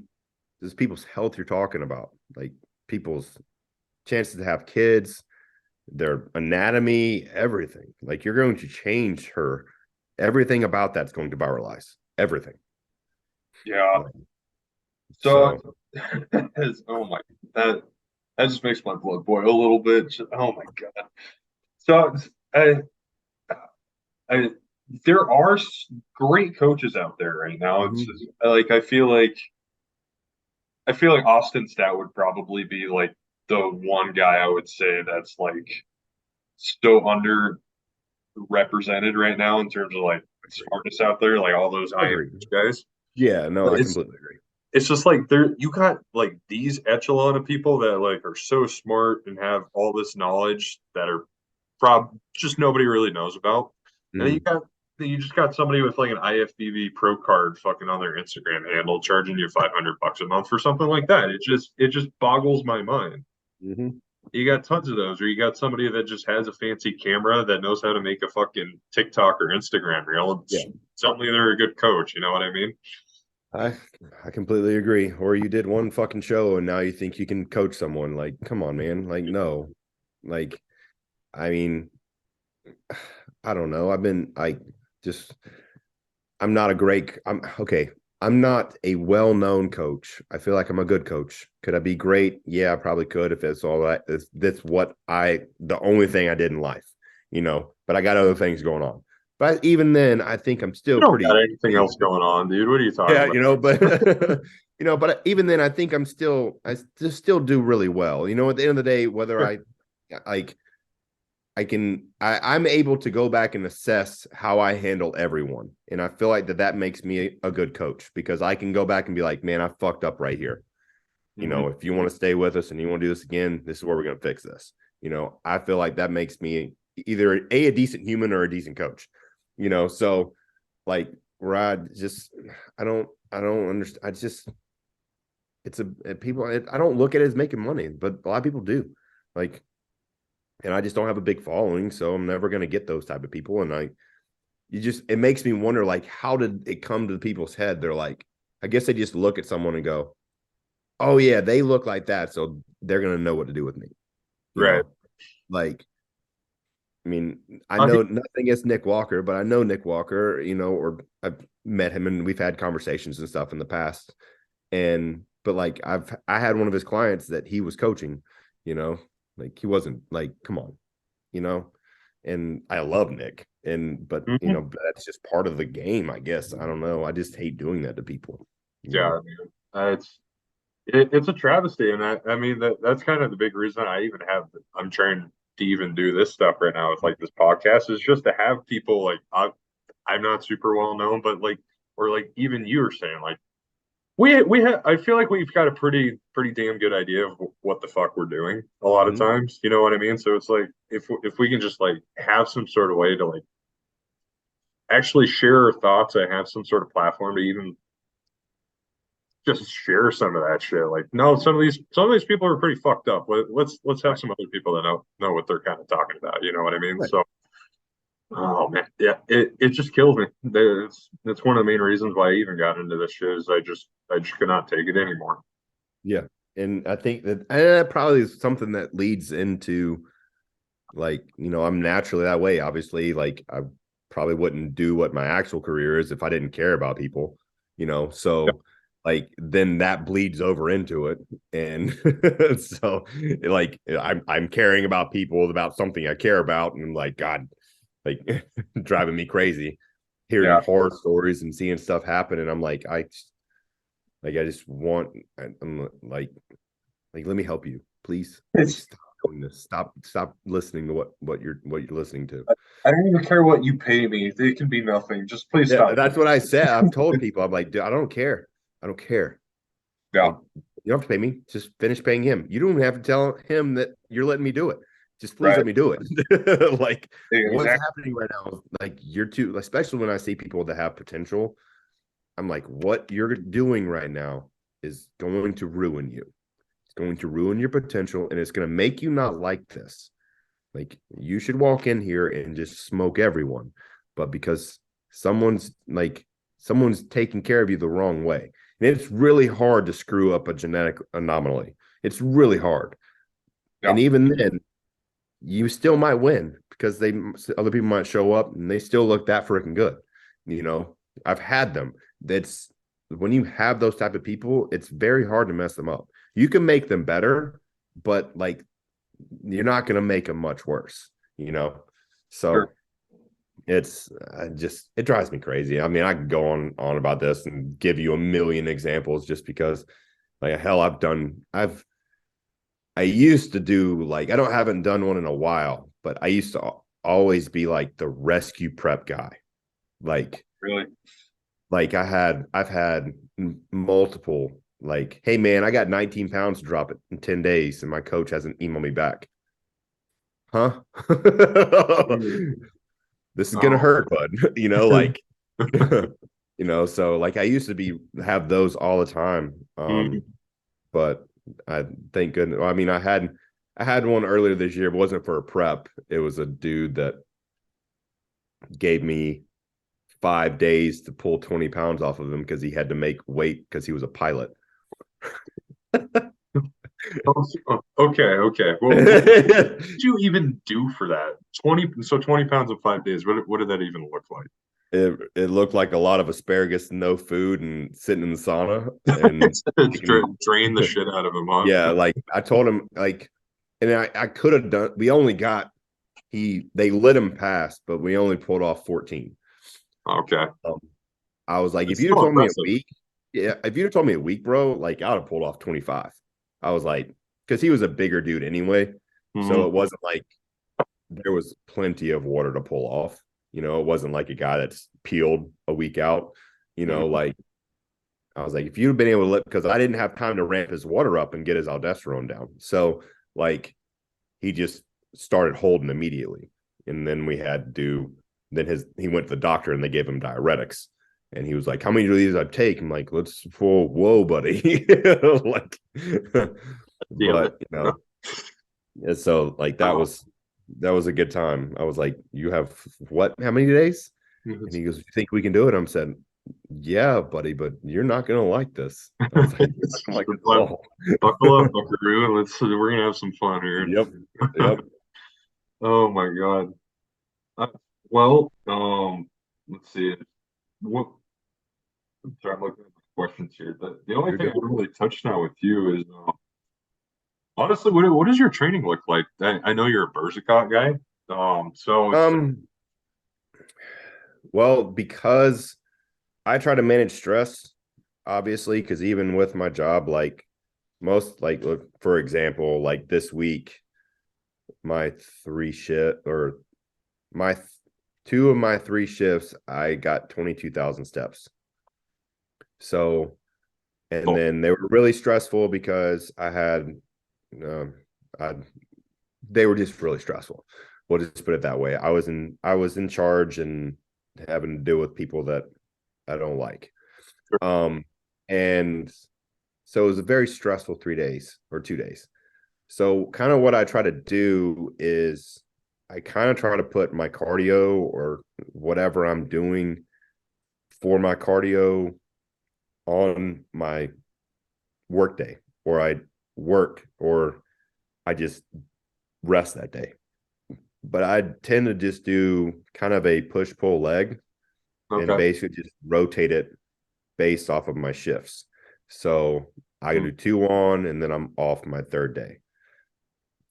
is people's health you're talking about. Like, people's chances to have kids, their anatomy, everything. Like, you're going to change her. Everything about that's going to viralize. Everything. Yeah. So oh my, that just makes my blood boil a little bit. Oh my God. So there are great coaches out there right now. It's just, like I feel like Austin Stout would probably be like the one guy I would say that's like so underrepresented right now in terms of like smartness out there, like all those IMH guys. Yeah, no, I completely agree. It's just like you got like these echelon of people that like are so smart and have all this knowledge that are just nobody really knows about. And then you just got somebody with like an IFBB pro card fucking on their Instagram handle charging you $500 a month for something like that. It just boggles my mind. You got tons of those, or you got somebody that just has a fancy camera that knows how to make a fucking TikTok or Instagram reel. Suddenly they're a good coach. You know what I mean? I I completely agree. Or you did one fucking show and now you think you can coach someone. Like, come on, man. Like, no. Like, I mean, I don't know. I've been like just I'm not a great I'm okay. I'm not a well-known coach. I feel like I'm a good coach. Could I be great? Yeah, I probably could if it's all that. That's what the only thing I did in life, but I got other things going on. But even then, I think I'm You still don't got pretty, anything else going on, dude. What are you talking yeah, about? but but even then, I think I still do really well. At the end of the day, whether like I'm able to go back and assess how I handle everyone. And I feel like that makes me a good coach because I can go back and be like, man, I fucked up right here. Mhm. If you want to stay with us and you want to do this again, this is where we're going to fix this. I feel like that makes me either a decent human or a decent coach, so like where I don't understand. It's people, I don't look at it as making money, but a lot of people do. Like, and I just don't have a big following, so I'm never going to get those type of people. And it makes me wonder, like, how did it come to the people's head? They're like, I guess they just look at someone and go, oh yeah, they look like that, so they're going to know what to do with me. You Right. know, like, I mean, I I know think, nothing against Nick Walker, but I know Nick Walker, or I've met him and we've had conversations and stuff in the past. But like I had one of his clients that he was coaching, you know, like he wasn't like, come on, you know, and I love Nick, but Mhm. that's just part of the game, I guess. I don't know. I just hate doing that to people, you Yeah, know. I mean, it's a travesty, and I mean that's kind of the big reason I'm trying to even do this stuff right now with like this podcast is just to have people like I'm not super well known, but like or like even you were saying like we have I feel like we've got a pretty damn good idea of what the fuck we're doing a lot of Mhm. times, you know what I mean? So it's like if we can just like have some sort of way to like actually share our thoughts and have some sort of platform to even just share some of that shit. Like, no, some of these people are pretty fucked up. Let's have Right. some other people that know what they're kind of talking about. You know what I mean? Right. So, oh man, yeah, it just kills me. That's one of the main reasons why I even got into this shit is I just could not take it anymore. Yeah. And I think that probably is something that leads into, like, I'm naturally that way. Obviously, like, I probably wouldn't do what my actual career is if I didn't care about people, so like then that bleeds over into it. And so like I'm caring about people about something I care about, and like, God, like driving me crazy hearing Yeah, horror stories and seeing stuff happen. And I'm like, I just want, I'm like, let me help you, please. Like, it's stop doing this. Stop listening to what you're listening to. I don't even care what you pay me. It can be nothing. Just please Yeah, stop. that's what I said. I've told people, I'm like, dude, I don't care. I don't care. Yeah, Like, you don't have to pay me. Just finish paying him. You don't even have to tell him that you're letting me do it. Just please right. let me do it. Like, what's Exactly. happening right now? Like, you're too, especially when I see people that have potential. I'm like, what you're doing right now is going to ruin you. It's going to ruin your potential, and it's going to make you not like this. Like, you should walk in here and just smoke everyone, but because someone's taking care of you the wrong way, and it's really hard to screw up a genetic anomaly. It's really hard, Yeah, and even then, you still might win because other people might show up and they still look that freaking good. You know, I've had them. That's when you have those type of people, it's very hard to mess them up. You can make them better, but like you're not going to make them much worse. sure. So it drives me crazy. I mean, I could go on about this and give you a million examples just because, like, hell, I used to do, like, haven't done one in a while, but I used to always be like the rescue prep guy. Like, Really. I've had multiple, like, hey man, I got 19 pounds to drop it in 10 days and my coach hasn't emailed me back. Huh? This is gonna Oh. hurt, bud. Like, so like I used to have those all the time. Mhm. But I thank goodness. Well, I mean, I had one earlier this year, but it wasn't for a prep. It was a dude that gave me 5 days to pull 20 pounds off of him because he had to make weight because he was a pilot. Okay. Well, what did you even do for that? 20 pounds in 5 days. What did that even look like? It looked like a lot of asparagus, no food, and sitting in the sauna. And Drain the shit out of him, huh? yeah, like I told him, like, and I could have done. We only got they let him pass, but we only pulled off 14. Okay. I was like, That's if you'd told impressive. me a week, yeah, if you'd told me a week, bro, like I'd have pulled off 25. I was like, because he was a bigger dude anyway, so it wasn't like there was plenty of water to pull off. It wasn't like a guy that's peeled a week out. Like I was like, if you'd have been able to let, because I didn't have time to ramp his water up and get his aldosterone down. So like he just started holding immediately. And then we had to do, he went to the doctor and they gave him diuretics. And he was like, how many of these I take? I'm like, whoa, buddy. Like, but and so like that was a good time. I was like, you have what? How many days? And he goes, you think we can do it? I'm saying, yeah, buddy, but you're not gonna like this. I was like, oh. Buckle up, buckaroo. We're gonna have some fun here. Yep. Oh my god. Well, let's see. What? I'm sorry, I'm looking at the questions here. The only thing I really touched on with you is honestly, what does your training look like? I know you're a Berserkot guy. Well, because I try to manage stress, obviously, because even with my job, like look, for example, like this week, my two of my 3 shifts, I got 22,000 steps. So, and then they were really stressful because they were just really stressful. We'll just put it that way. I was in charge and having to deal with people that I don't like. And so it was a very stressful 3 days or 2 days. So kind of what I try to do is I kind of try to put my cardio or whatever I'm doing for my cardio on my work day, or I work or I just rest that day. But I tend to just do kind of a push-pull leg and basically just rotate it based off of my shifts. So I do 2 on and then I'm off my 3rd day.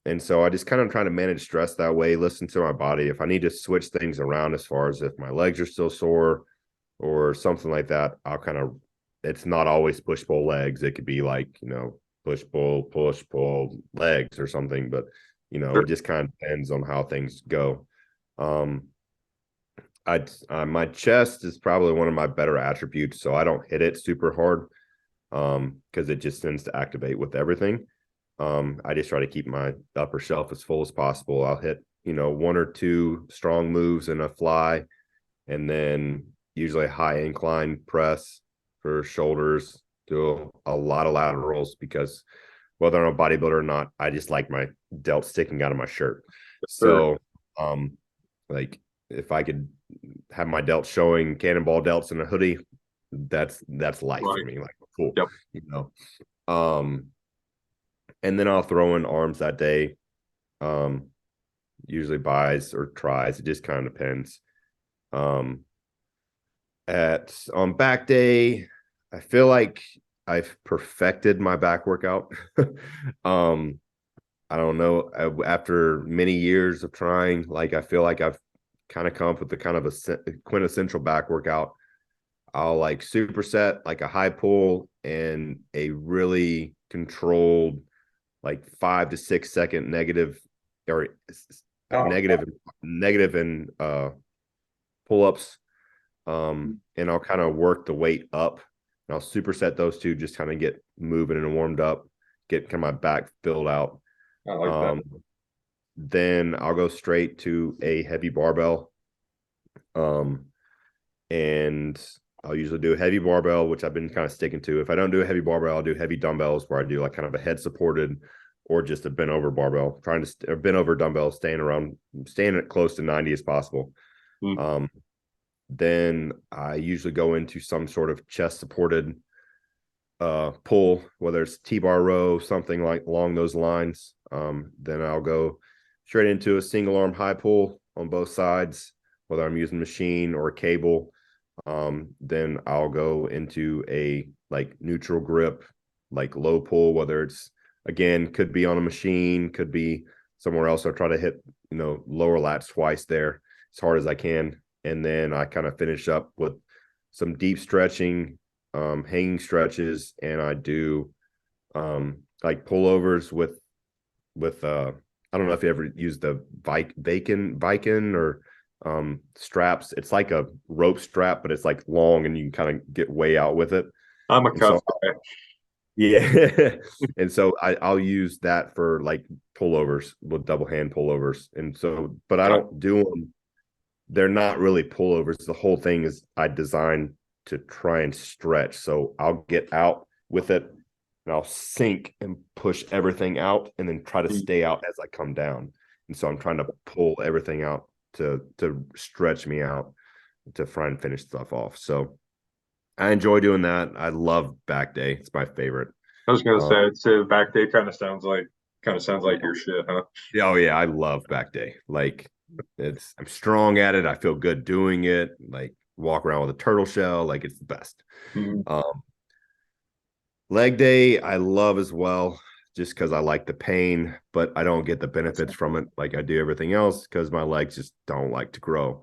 And so I just kind of try to manage stress that way, listen to my body. If I need to switch things around as far as if my legs are still sore or something like that, it's not always push-pull legs. It could be like, push-pull, push-pull legs or something. But, it just kind of depends on how things go. My chest is probably one of my better attributes, so I don't hit it super hard because it just tends to activate with everything. I just try to keep my upper shelf as full as possible. I'll hit, 1 or 2 strong moves in a fly, and then usually a high incline press for shoulders, do a lot of laterals because whether I'm a bodybuilder or not, I just like my delts sticking out of my shirt. So, like if I could have my delts showing cannonball delts in a hoodie, that's life for me. Like cool, and then I'll throw in arms that day. Usually bis or tries. It just kind of depends. On back day, I feel like I've perfected my back workout. I don't know. After many years of trying, like I feel like I've kind of come up with the kind of a quintessential back workout. I'll like superset like a high pull and a really controlled like 5 to 6 second negative or negative and pull-ups. And I'll kind of work the weight up and I'll superset those 2, just kind of get moving and warmed up, get kind of my back filled out. I like that. Then I'll go straight to a heavy barbell. And I'll usually do a heavy barbell, which I've been kind of sticking to. If I don't do a heavy barbell, I'll do heavy dumbbells where I do like kind of a head supported or just a bent over barbell, trying to bent over dumbbell, staying at close to 90 as possible. Then I usually go into some sort of chest supported pull, whether it's T-bar row, something like along those lines. Then I'll go straight into a single arm high pull on both sides, whether I'm using machine or a cable. Then I'll go into a like neutral grip, like low pull, whether it's again, could be on a machine, could be somewhere else. I'll try to hit, lower lats twice there as hard as I can. And then I kind of finish up with some deep stretching, hanging stretches, and I do like pullovers with I don't know if you ever use the Viking or straps. It's like a rope strap, but it's like long and you can kind of get way out with it. I'm a And cuff so, guy. yeah. And so I'll use that for like pullovers with double hand pullovers. And so, but I don't do them. They're not really pullovers. The whole thing is I designed to try and stretch. So I'll get out with it and I'll sink and push everything out and then try to stay out as I come down. And so I'm trying to pull everything out to stretch me out to try and finish stuff off. So I enjoy doing that. I love back day. It's my favorite. I was gonna say, I'd say back day kind of sounds like your shit, huh? Oh yeah, I love back day. Like I'm strong at it. I feel good doing it. Like walk around with a turtle shell. Like it's the best. Mm-hmm. Leg day, I love as well, just because I like the pain, but I don't get the benefits from it like I do everything else because my legs just don't like to grow.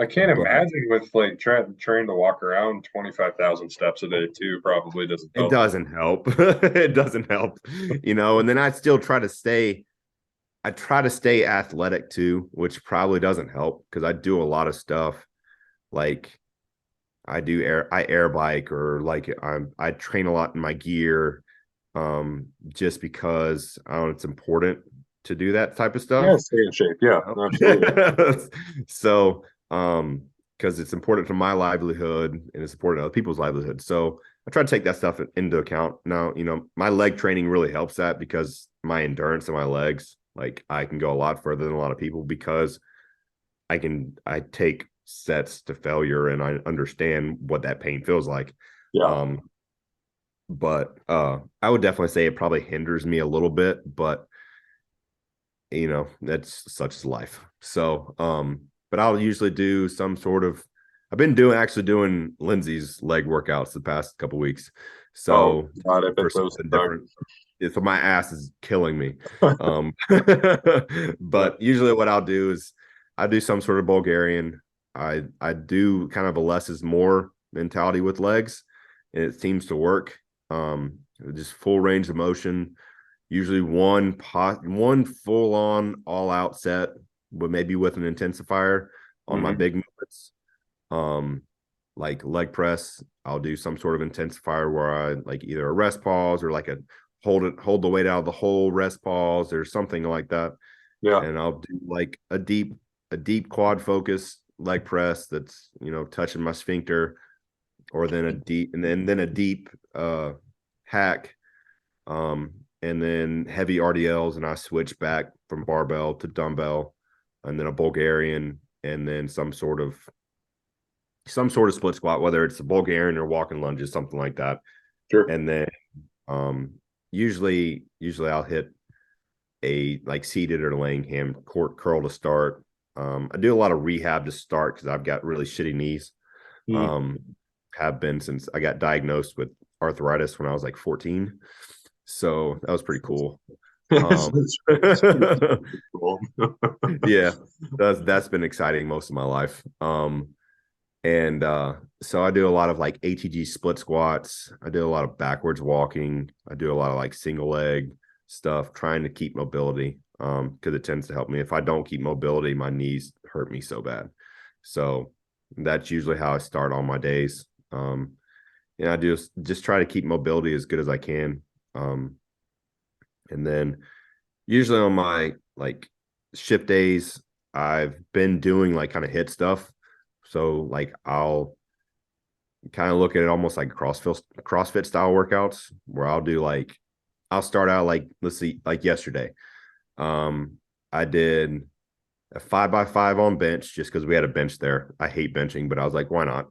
I can't But imagine with like trying to walk around 25,000 steps a day too. Probably doesn't it help. doesn't help. It doesn't help, and then I still try to stay. I try to stay athletic too, which probably doesn't help because I do a lot of stuff like I air bike or like I train a lot in my gear just because it's important to do that type of Yeah, stuff. stay in shape. Yeah, absolutely. So because it's important to my livelihood and it's important to other people's livelihood. So I try to take that stuff into account. Now, my leg training really helps that because my endurance in my legs, like I can go a lot further than a lot of people because I take sets to failure and I understand what that pain feels like. Yeah. But I would definitely say it probably hinders me a little bit, but that's such as life. So but I'll usually do some sort of I've been doing Lindsay's leg workouts the past couple weeks. Oh So God, I bet for those something suck. different. So my ass is killing me. But usually what I'll do is I do some sort of Bulgarian. I do kind of a less is more mentality with legs, and it seems to work. Just full range of motion. Usually one full on all out set, but maybe with an intensifier on my big movements. Like leg press, I'll do some sort of intensifier where I like either a rest pause or like a hold the weight out of the whole rest pause or something like that. Yeah. And I'll do like a deep quad focus leg press that's touching my sphincter, or then a deep and then a deep hack, and then heavy RDLs, and I switch back from barbell to dumbbell, and then a Bulgarian, and then some sort of split squat, whether it's a Bulgarian or walking lunges, something like that. Sure. And then usually I'll hit a like seated or laying ham curl to start. I do a lot of rehab to start because I've got really shitty knees. Have been since I got diagnosed with arthritis when I was like 14. So that was pretty cool. Cool. Yeah, that's been exciting most of my life. And so I do a lot of like ATG split squats. I do a lot of backwards walking. I do a lot of like single leg stuff, trying to keep mobility because it tends to help me. If I don't keep mobility, my knees hurt me so bad. So that's usually how I start all my days. And I just try to keep mobility as good as I can. And then usually on my like shift days, I've been doing like kind of hit stuff. So like I'll kind of look at it almost like CrossFit style workouts where I'll start out like, let's see, like yesterday. I did a 5x5 on bench just because we had a bench there. I hate benching, but I was like, why not?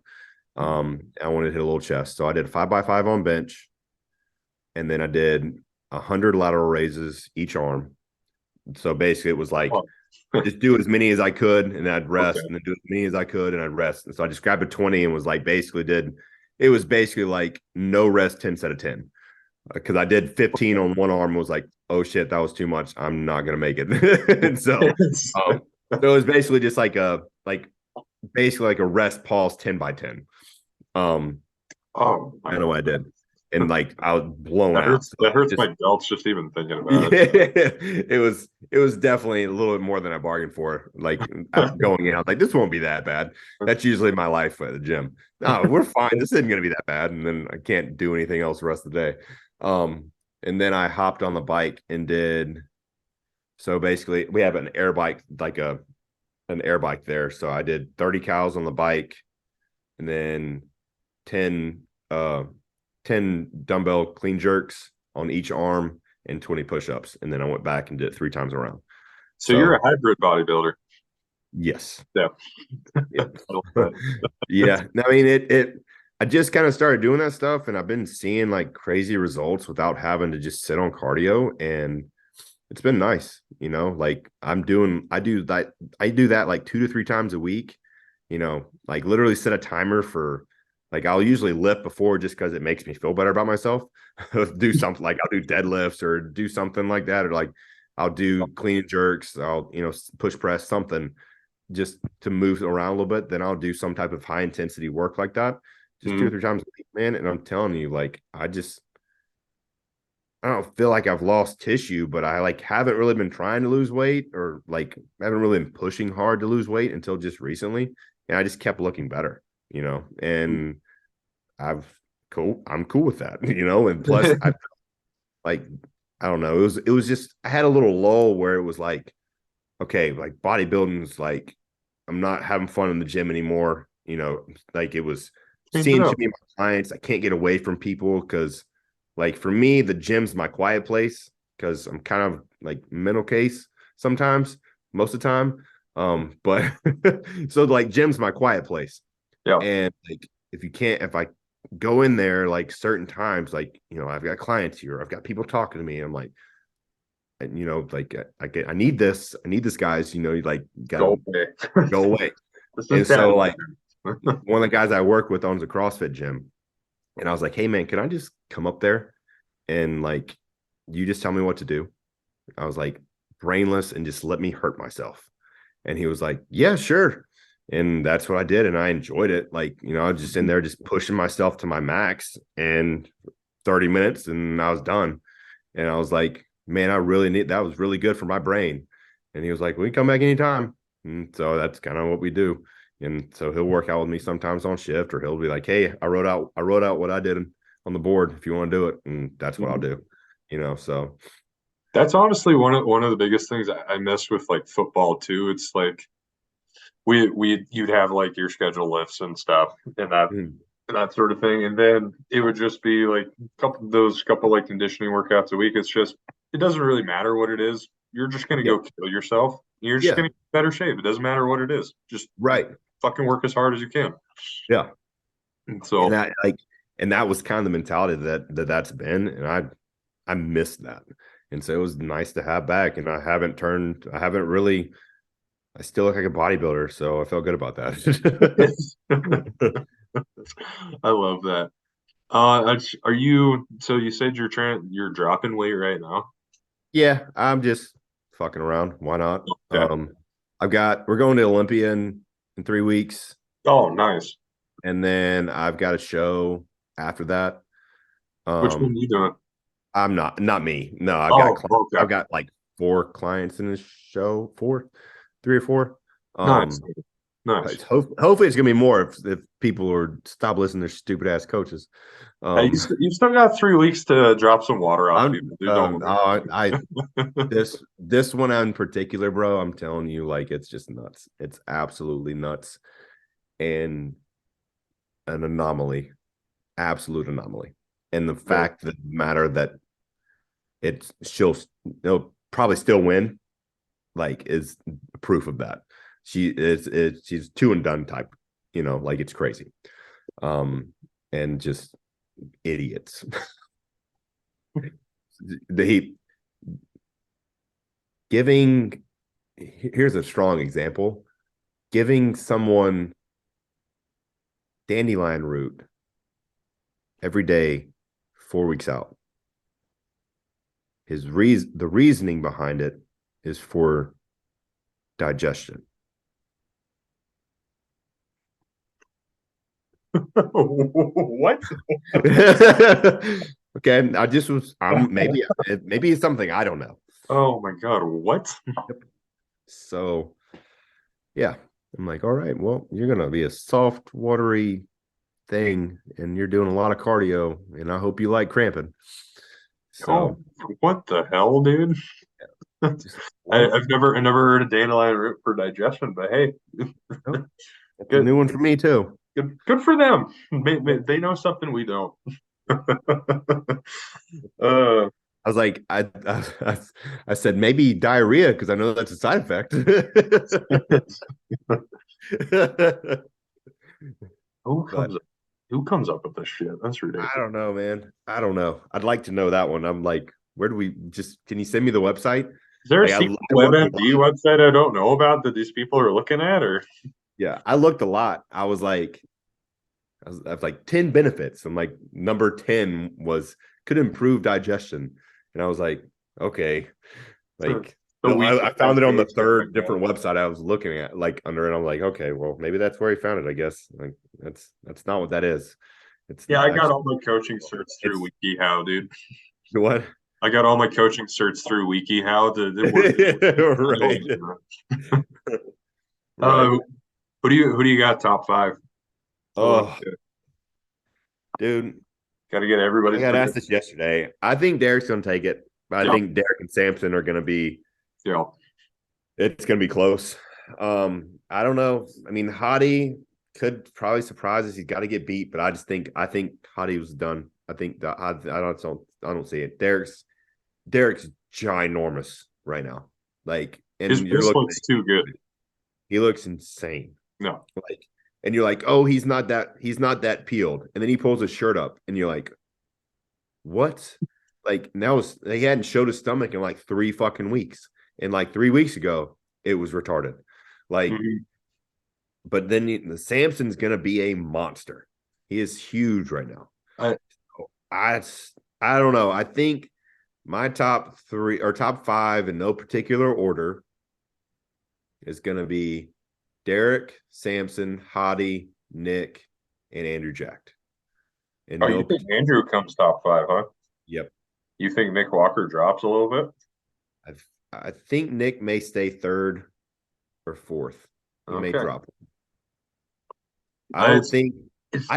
I wanted to hit a little chest. So I did a 5x5 on bench. And then I did 100 lateral raises each arm. So basically it was like, Oh, just do as many as I could and then I'd rest okay. and then do as many as I could and I'd rest. And so I just grabbed a 20 and was like, it was basically like no rest 10 set of 10. Because I did 15 on one arm, was like, oh shit, that was too much. I'm not gonna make it. And so it was basically just basically like a rest pause 10 by 10. Oh, I know what I did. And like I was blown that out. hurts. So That hurts just, my delts just even thinking about it. it was definitely a little bit more than I bargained for. Like going in, I was like, this won't be that bad. That's usually my life at the gym. No, we're fine. This isn't gonna be that bad. And then I can't do anything else the rest of the day. And then I hopped on the bike and did so basically we have an air bike, like an air bike there. So I did 30 cows on the bike and then 10 uh 10 dumbbell clean jerks on each arm and 20 push-ups. And then I went back and did it 3 times around. So you're a So hybrid bodybuilder. yes. Yeah. Yeah. Yeah. I mean it I just kind of started doing that stuff and I've been seeing like crazy results without having to just sit on cardio, and it's been nice, like I do that like 2 to 3 times a week, like literally set a timer for, like I'll usually lift before just because it makes me feel better about myself. Do something like I'll do deadlifts or do something like that, or like I'll do clean and jerks, I'll, push press something just to move around a little bit. Then I'll do some type of high intensity work like that, just 2 or 3 times a week, man. And I'm telling you, like, I don't feel like I've lost tissue, but I like haven't really been trying to lose weight, or like haven't really been pushing hard to lose weight until just recently. And I just kept looking better, and I'm cool with that, and plus I like, I don't know, it was just, I had a little lull where it was like, okay, like bodybuilding's like, I'm not having fun in the gym anymore. Like it was Change it seeing too up. many of my clients. I can't get away from people because, like, for me, the gym's my quiet place because I'm kind of like mental case sometimes, most of the time. But so like gym's my quiet place. Yeah. And like if I go in there like certain times, like, I've got clients here, I've got people talking to me, I'm like, and like I need this, guys, you like gotta Go away. go away. This is And bad. so like one of the guys I work with owns a CrossFit gym, and I was like, hey man, can I just come up there and like you just tell me what to do? I was like, brainless, and just let me hurt myself. And he was like, yeah, sure. And that's what I did, and I enjoyed it. Like, I was just in there just pushing myself to my max, and 30 minutes and I was done. And I was like, man, I really need, that was really good for my brain. And he was like, we can come back anytime. And so that's kind of what we do. And so he'll work out with me sometimes on shift, or he'll be like, hey, I wrote out what I did on the board if you want to do it. And that's what I'll do, so. That's honestly one of the biggest things I miss with like football too. It's like you'd have like your schedule lifts and stuff and that sort of thing, and then it would just be like couple like conditioning workouts a week. It's just, it doesn't really matter what it is. You're just gonna Yeah. go kill yourself. You're just Yeah. gonna get in better shape. It doesn't matter what it is. Just Right. fucking work as hard as you can. Yeah. And so And that was kind of the mentality that's been, and I missed that. And so it was nice to have back, and I still look like a bodybuilder, so I felt good about that. I love that. Are you? So you said you're dropping weight right now. Yeah, I'm just fucking around. Why not? Okay. We're going to Olympia in 3 weeks, Oh, nice. and then I've got a show after that. Which one are you doing? I'm not me. No, Oh, okay. I've got like 4 clients in this show, 3 or 4. Nice. Nice. Hopefully it's gonna be more if people are stop listening to stupid ass coaches. Hey, you still got 3 weeks to drop some water off people. Dude, don't worry. This one in particular, bro, I'm telling you, like, it's just nuts. It's absolutely nuts, and an anomaly, absolute anomaly. And the fact that it'll probably still win, like is proof of that. She's two and done type, like it's crazy. And just idiots. They giving here's a strong example. Giving someone dandelion root every day, 4 weeks out. The reasoning behind it is for digestion. What? Okay, maybe it's something I don't know. Oh my God, what? So yeah, I'm like, all right, well, you're gonna be a soft, watery thing, and you're doing a lot of cardio, and I hope you like cramping. So what the hell, dude? I've never heard of dandelion root for digestion, but hey, that's a new one for me too. Good for them. They know something we don't. I was like, I said maybe diarrhea because I know that's a side effect. Who comes up with this shit? That's ridiculous. I don't know, man. I don't know. I'd like to know that one. I'm like, where do we can you send me the website? Is there a like, secret WebMD website I don't know about that these people are looking at? Or yeah, I looked a lot. I was like 10 benefits. I'm like, number 10 was could improve digestion. And I was like, okay. Like I found it on the third different website I was looking at, like under it. I'm like, okay, well, maybe that's where he found it, I guess. Like that's not what that is. I got all my coaching certs through WikiHow, dude. What? I got all my coaching certs through WikiHow. Right. Who do you got top 5? Oh, dude, gotta get everybody. I got asked this yesterday. I think Derek's gonna take it, but I think Derek and Samson are gonna be. Yeah, it's gonna be close. I don't know. I mean, Hottie could probably surprise us. He's got to get beat, but I think Hottie was done. I think that I don't see it. Derek's ginormous right now. Like, and his looks too good. He looks insane. No, like, and you're like, oh, he's not that peeled, and then he pulls his shirt up, and you're like, what? Like now he hadn't showed his stomach in like 3 fucking weeks, and like 3 weeks ago it was retarded. Like, but then the Samson's gonna be a monster. He is huge right now. I don't know. I think my top 3 or top 5 in no particular order is gonna be Derek, Samson, Hottie, Nick, and Andrew Jack. And you think Andrew comes top 5, huh? Yep. You think Nick Walker drops a little bit? I think Nick may stay 3rd or 4th. He may drop. I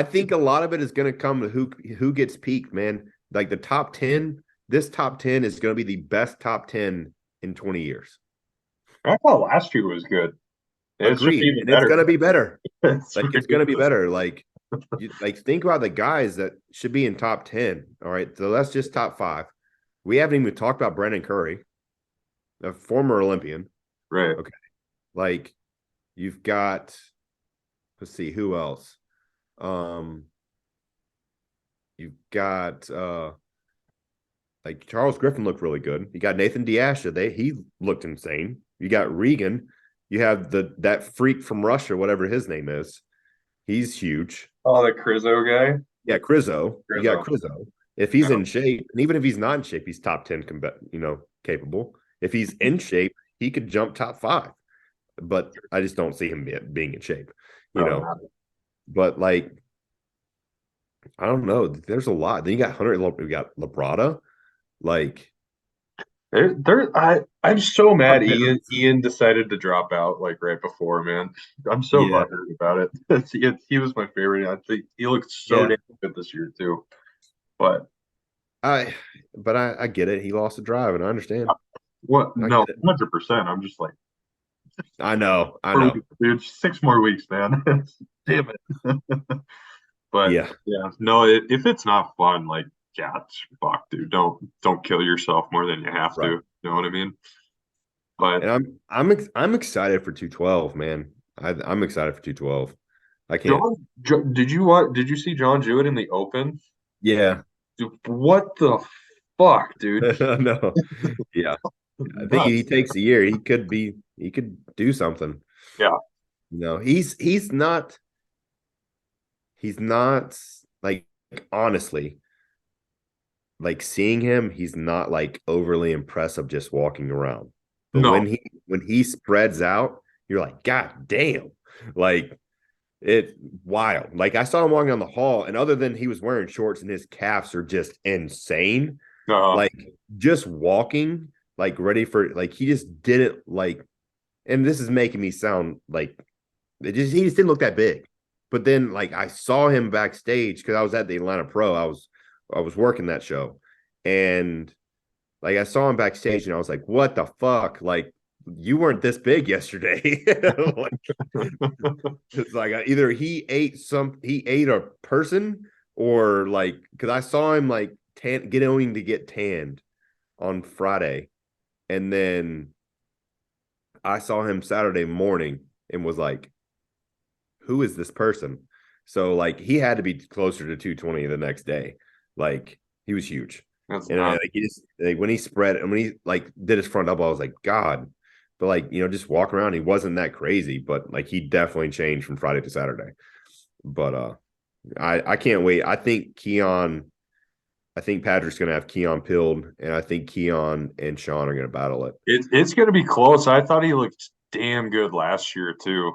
think a lot of it is going to come to who gets peaked, man. Like the top 10, this top 10 is going to be the best top 10 in 20 years. I thought last year was good. Agreed. And it's going to be better. It's going to be better. Like, think about the guys that should be in top 10. All right. So that's just top 5. We haven't even talked about Brandon Curry, a former Olympian. Right. Okay. Like, you've got, let's see, who else? You've got like Charles Griffin looked really good. You got Nathan Diasha. He looked insane. You got Regan. You have that freak from Russia, whatever his name is. He's huge. Oh, the Crizzo guy? Yeah, Crizzo. You got Crizzo. If he's in shape, and even if he's not in shape, he's top 10 capable. If he's in shape, he could jump top 5. But I just don't see him being in shape. But like, I don't know. There's a lot. Then you got Hunter. We got Labrada. Like, I'm so mad. Ian decided to drop out like right before. Man, I'm so butthurt about it. He was my favorite. I think he looked so damn good this year too. But I get it. He lost the drive, and I understand. What? No, 100%. I'm just like, I know. Dude, 6 more weeks, man. Damn it. But no. If it's not fun, like, fuck, dude. Don't kill yourself more than you have to. You know what I mean? But And I'm excited for 212, man. I'm excited for 212. I can't. Did you see John Jewett in the Open? Yeah. Dude, what the fuck, dude? No. Yeah. I think he Nuts. takes a year. He could do something. Yeah. No, he's not like, honestly, like seeing him, he's not like overly impressive just walking around. But No. when he spreads out, you're like, God damn. Like it wild. Like I saw him walking down the hall, and other than he was wearing shorts and his calves are just insane, Uh, like just walking, like ready for like he just didn't like, and this is making me sound like he just didn't look that big. But then like I saw him backstage because I was at the Atlanta Pro. I was working that show. And like I saw him backstage and I was like, what the fuck? Like you weren't this big yesterday. Like, it's like either he ate a person, or like because I saw him like getting to get tanned on Friday, and then I saw him Saturday morning and was like, who is this person? So like he had to be closer to 220 the next day. Like he was huge. that's And not. like he just like when he spread and when he like did his front double, I was like, God. But like, just walk around, he wasn't that crazy, but like he definitely changed from Friday to Saturday. But I can't wait. I think Patrick's gonna have Keon pilled, and I think Keon and Sean are gonna battle it. It's going to be close. I thought he looked damn good last year too.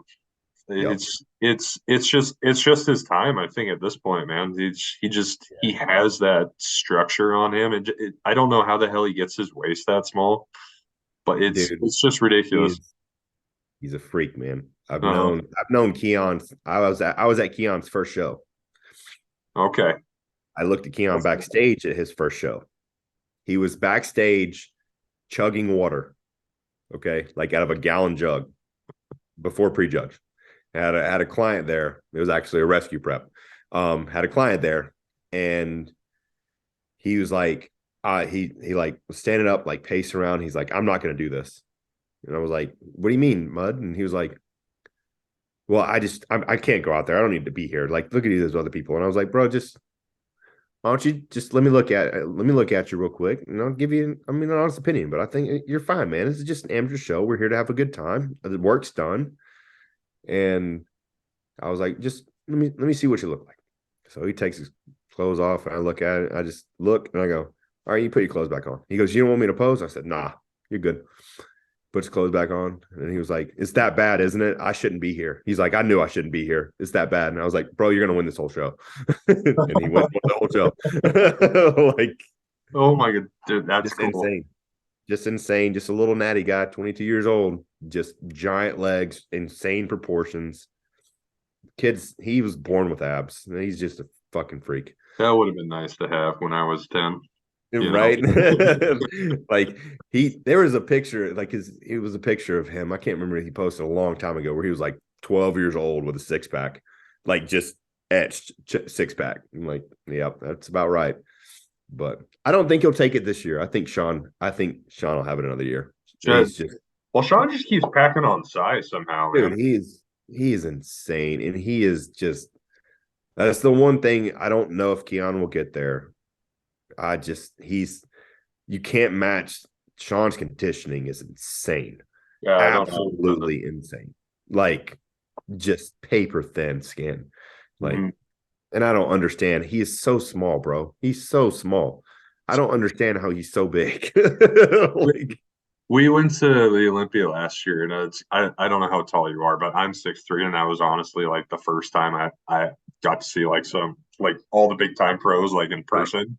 Yep. It's just his time. I think at this point, man, he has that structure on him, and I don't know how the hell he gets his waist that small, but it's Dude, it's just ridiculous. he's a freak, man. Uh, I've known Keon. I was at Keon's first show. okay, I looked at Keon backstage at his first show. He was backstage chugging water, okay, like out of a gallon jug before prejudge. Had a client there. It was actually a rescue prep. Had a client there, and he was like, he like was standing up, like pacing around. He's like, I'm not gonna do this. And I was like, what do you mean, Mud? And he was like, well, I can't go out there. I don't need to be here. Like, look at these other people. And I was like, bro, just why don't you just let me look at you real quick, and I'll give you, an honest opinion. But I think you're fine, man. This is just an amateur show. We're here to have a good time. The work's done. And I was like, just let me see what you look like. So he takes his clothes off, and I look at it. I just look, and I go, all right, you put your clothes back on. He goes, you don't want me to pose? I said, nah, you're good. Puts his clothes back on, and he was like, it's that bad, isn't it? I shouldn't be here. He's like, I knew I shouldn't be here. It's that bad. And I was like, bro, you're gonna win this whole show. And he won the whole show. Like, oh my god, dude, that's just cool. insane. Just insane. Just a little natty guy, 22 years old, just giant legs, insane proportions. Kids, he was born with abs. He's just a fucking freak. That would have been nice to have when I was 10. You know? Right. Like there was a picture, like it was a picture of him. I can't remember, he posted a long time ago where he was like 12 years old with a six-pack, like just etched six-pack. I'm like, yeah, that's about right. But I don't think he'll take it this year. I think Sean will have it another year. He's just, Well, Sean just keeps packing on size somehow, man. dude, he is insane. And he is just, that's the one thing I don't know if Keon will get there. You can't match. Sean's conditioning is insane. Yeah, I don't know. Absolutely insane. Like just paper thin skin. Like, and I don't understand. He is so small, bro. He's so small. I don't understand how he's so big. Like, we went to the Olympia last year, and I don't know how tall you are, but I'm 6'3", and that was honestly like the first time I got to see like all the big time pros like in person.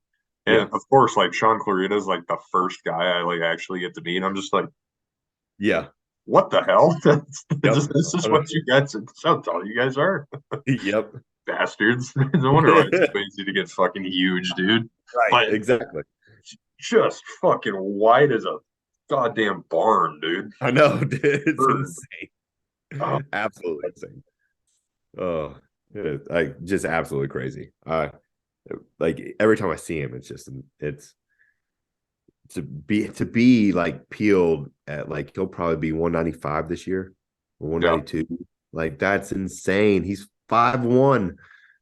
And yeah. of course, like Sean Clarita is like the first guy I like actually get to meet. And I'm just like, yeah, what the hell? Yep. This is what you guys, that's how tall you guys are. Yep. Bastards. No wonder why it's so easy to get fucking huge, dude. Right. But exactly. just fucking white as a goddamn barn, dude. I know, dude. It's insane. Oh. Absolutely insane. Oh, like just absolutely crazy. Like every time I see him, it's to be like peeled at like he'll probably be 195 this year or Yeah. 192. Like that's insane. He's 5'1".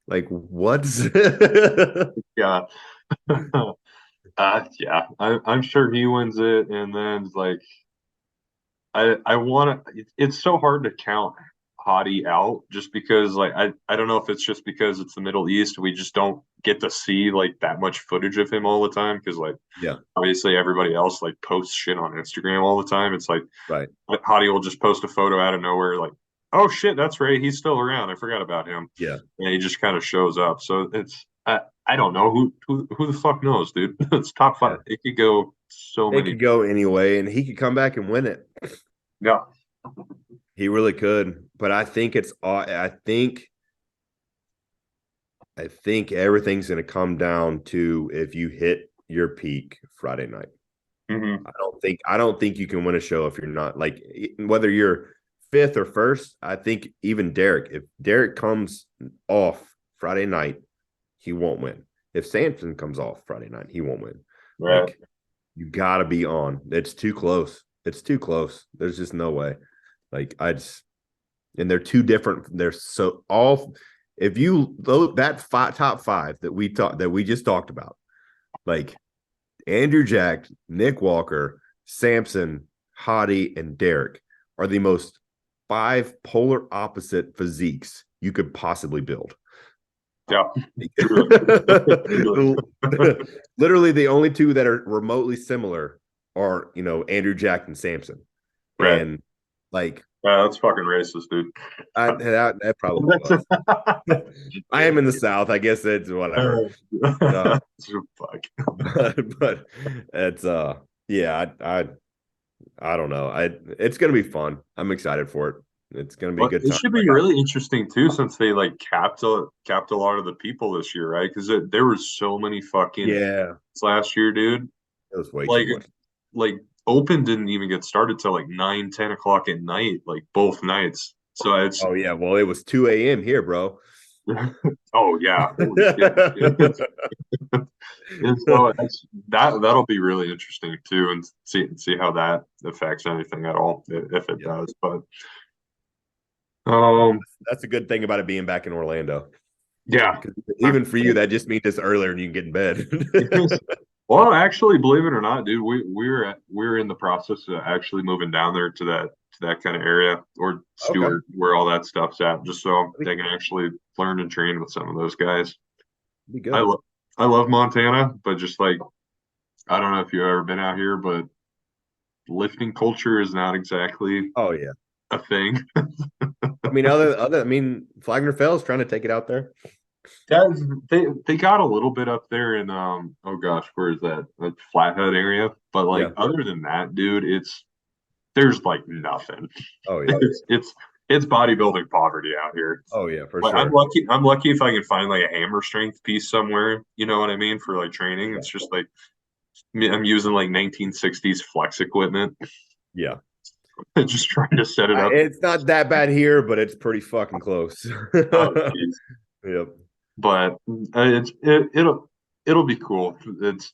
Like what's Yeah. Yeah. I'm sure he wins it, and then like I want to. It's so hard to count Hottie out just because like I don't know if it's just because it's the Middle East, we just don't get to see like that much footage of him all the time because like yeah, obviously everybody else like posts shit on Instagram all the time. It's like right. Hottie will just post a photo out of nowhere like, oh shit, that's Ray, he's still around, I forgot about him. Yeah. And he just kind of shows up. So it's I don't know who the fuck knows, dude. It's top Yeah. five. It could go so It many. could go anyway, and he could come back and win it. Yeah. He really could. But I think I think everything's going to come down to if you hit your peak Friday night. Mm-hmm. I don't think you can win a show if you're not like whether you're fifth or first. I think even Derek, if Derek comes off Friday night, he won't win. If Samson comes off Friday night, he won't win. Right. Like you gotta be on. It's too close. It's too close. There's just no way. Like and they're two different. They're so all. If you top five that we just talked about, like Andrew Jack, Nick Walker, Samson, Hottie, and Derek are the most five polar opposite physiques you could possibly build. Yeah. Literally, the only two that are remotely similar are, Andrew Jack and Samson. Right. And like, That's fucking racist, dude. that probably was. I am in the South. I guess it's whatever. Fuck. but it's yeah, I don't know. It's gonna be fun. I'm excited for it. It's gonna be a Well, good it time. should be really interesting too, since they like capped a lot of the people this year, right? Because there were so many fucking Yeah, last year, dude. it was way Like too much. like Open didn't even get started till like 9, 10 o'clock at night, like both nights. So it's Oh yeah, well it was 2 a.m. here, bro. oh yeah, holy shit. And so that'll be really interesting too, and see how that affects anything at all, if it Yeah. does. But um, That's a good thing about it being back in Orlando. yeah. Even for you, that just means it's earlier and you can get in bed. Well, actually, believe it or not, dude, we're in the process of actually moving down there to that kind of area, or Okay. Stewart, where all that stuff's at, just so they can actually learn and train with some of those guys. Be I good. love I love Montana, but just like I don't know if you've ever been out here, but lifting culture is not exactly Oh yeah. a thing. I mean, Flagler Fell's trying to take it out there. That's, they got a little bit up there in oh gosh, where is that? Like Flathead area. But like Yeah. other than that, dude, there's like nothing. Oh yeah. It's bodybuilding poverty out here. Oh yeah, for Like I'm sure. lucky if I can find like a hammer strength piece somewhere, you know what I mean, for like training. Yeah. It's just like I'm using like 1960s flex equipment, Yeah. just trying to set it up. It's not that bad here, but it's pretty fucking close. Oh, geez. Yep. But it'll be cool. It's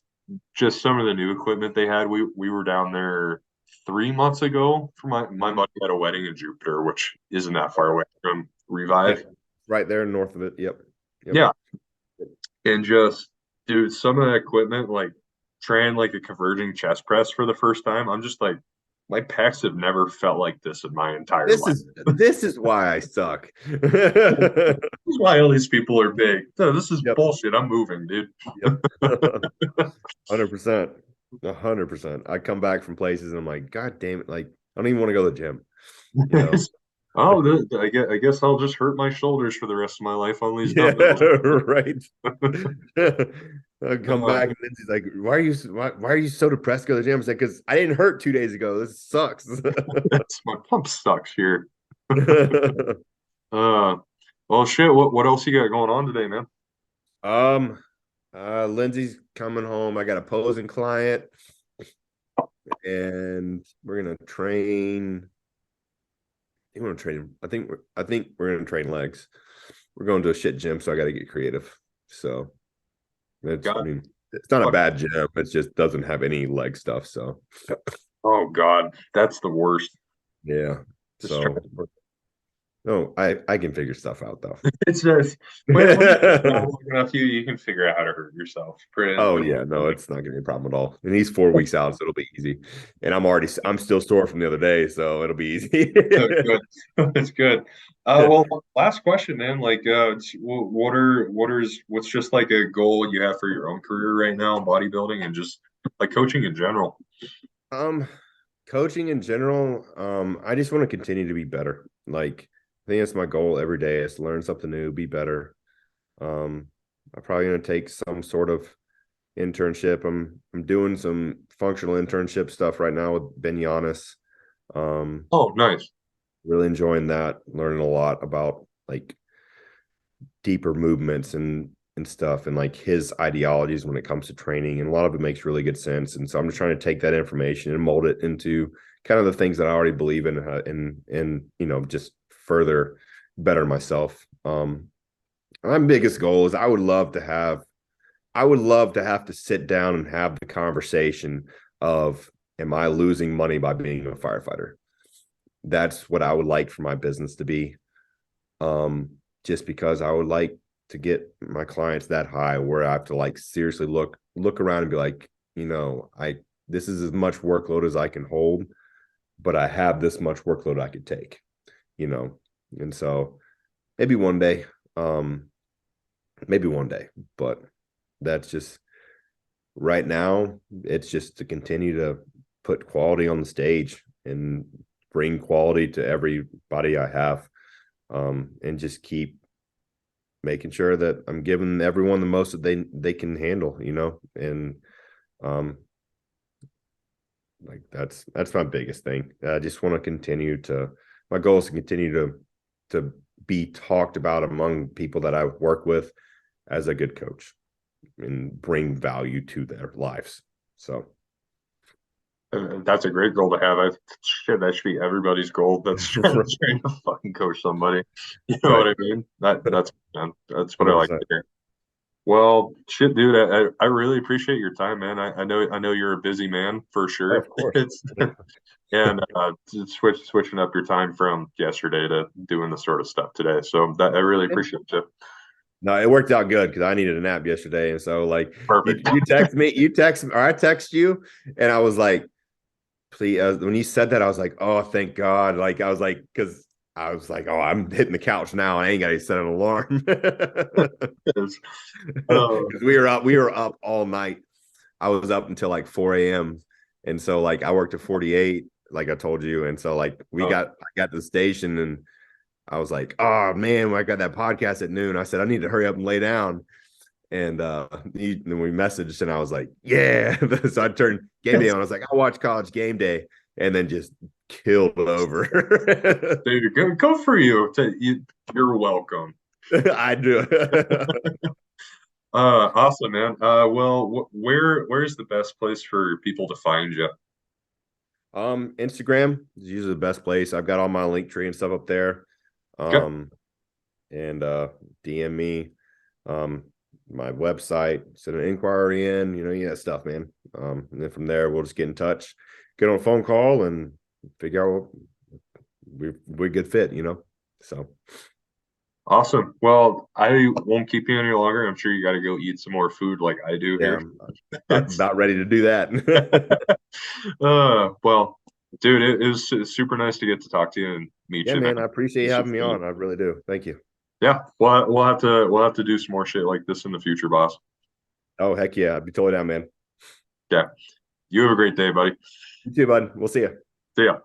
just some of the new equipment they had. We were down there 3 months ago for my buddy had a wedding in Jupiter, which isn't that far away from Revive. Yep. Right there north of it. Yep. Yeah, and just dude, some of that equipment, like trying like a converging chest press for the first time, I'm just like, my pecs have never felt like this in my entire life. This is why I suck. This is why all these people are big. No, this is Yep. bullshit. I'm moving, dude. Yep. 100%. 100%. I come back from places and I'm like, God damn it. Like, I don't even want to go to the gym. You know? Oh, I guess I'll just hurt my shoulders for the rest of my life on these Yeah, dumbbells. right. I come back and Lindsay's like, why are you so depressed to go to the gym? I said, because I didn't hurt 2 days ago. This sucks. My pump sucks here. Well, shit. What else you got going on today, man? Lindsay's coming home. I got a posing client, and we're gonna train. You want to train? I think we're gonna train legs. We're going to a shit gym, so I got to get creative. So that's. I mean, It's not a bad gym. It just doesn't have any leg stuff. So Oh God, that's the worst. yeah. Just try. So no, I can figure stuff out though. It's just when you get long enough, you can figure out how to hurt yourself. Oh yeah, no, it's not gonna be a problem at all. And he's 4 weeks out, so it'll be easy. And I'm still sore from the other day, so it'll be easy. Good. It's good. Well, last question, man. Like, what's just like a goal you have for your own career right now in bodybuilding and just like coaching in general? Um, Coaching in general, I just want to continue to be better. Like, I think that's my goal every day is to learn something new, be better. I'm probably gonna take some sort of internship. I'm doing some functional internship stuff right now with Ben Giannis. Um, Oh, nice. really enjoying that, learning a lot about like deeper movements and stuff and like his ideologies when it comes to training. And a lot of it makes really good sense. And so I'm just trying to take that information and mold it into kind of the things that I already believe in and just further better myself. My biggest goal is I would love to have to sit down and have the conversation of, am I losing money by being a firefighter? That's what I would like for my business to be. Just because I would like to get my clients that high where I have to like seriously look around and be like, this is as much workload as I can hold, but I have this much workload I could take, you know. And so maybe one day, um, but that's just right now, it's just to continue to put quality on the stage and bring quality to everybody I have, and just keep making sure that I'm giving everyone the most that they can handle, and um, like that's my biggest thing. I just want to continue to. My goal is to continue to be talked about among people that I work with as a good coach and bring value to their lives. So That's a great goal to have. That should be everybody's goal. That's trying to fucking coach somebody. You know right, what I mean? That's what I like to 100%. hear. Well, shit, dude, I really appreciate your time, man. I know you're a busy man for sure. Of course. It's and switching up your time from yesterday to doing this sort of stuff today. So that I really appreciate it. No, it worked out good because I needed a nap yesterday, and so like Perfect. you text me, or I text you, and I was like, please. When you said that, I was like, oh, thank God. Like I was like, because I was like, oh, I'm hitting the couch now. I ain't got to set an alarm because Uh, we were up all night. I was up until like 4 a.m. And so like I worked at 48, like I told you, and so like I got to the station and I was like, oh man, when I got that podcast at noon, I said I need to hurry up and lay down. And then we messaged, and I was like, yeah. So I turned game day on. I was like, I'll watch College Game Day, and then just killed over. dude, go for you. You're welcome. I do. Awesome, man. Well, where's the best place for people to find you? Instagram is usually the best place. I've got all my link tree and stuff up there. Okay. And DM me. My website, send an inquiry in, that stuff, man. And then from there, we'll just get in touch, get on a phone call, and figure out we're a good fit, So Awesome. Well, I won't keep you any longer. I'm sure you got to go eat some more food like I do yeah, here. I'm about ready to do that. Well, dude, it was super nice to get to talk to you and meet Yeah, you, man. man, I appreciate you having me on. I really do. Thank you. Yeah, we'll have to do some more shit like this in the future, boss. Oh, heck yeah. I'd be totally down, man. Yeah. You have a great day, buddy. You too, bud. We'll see you. See ya.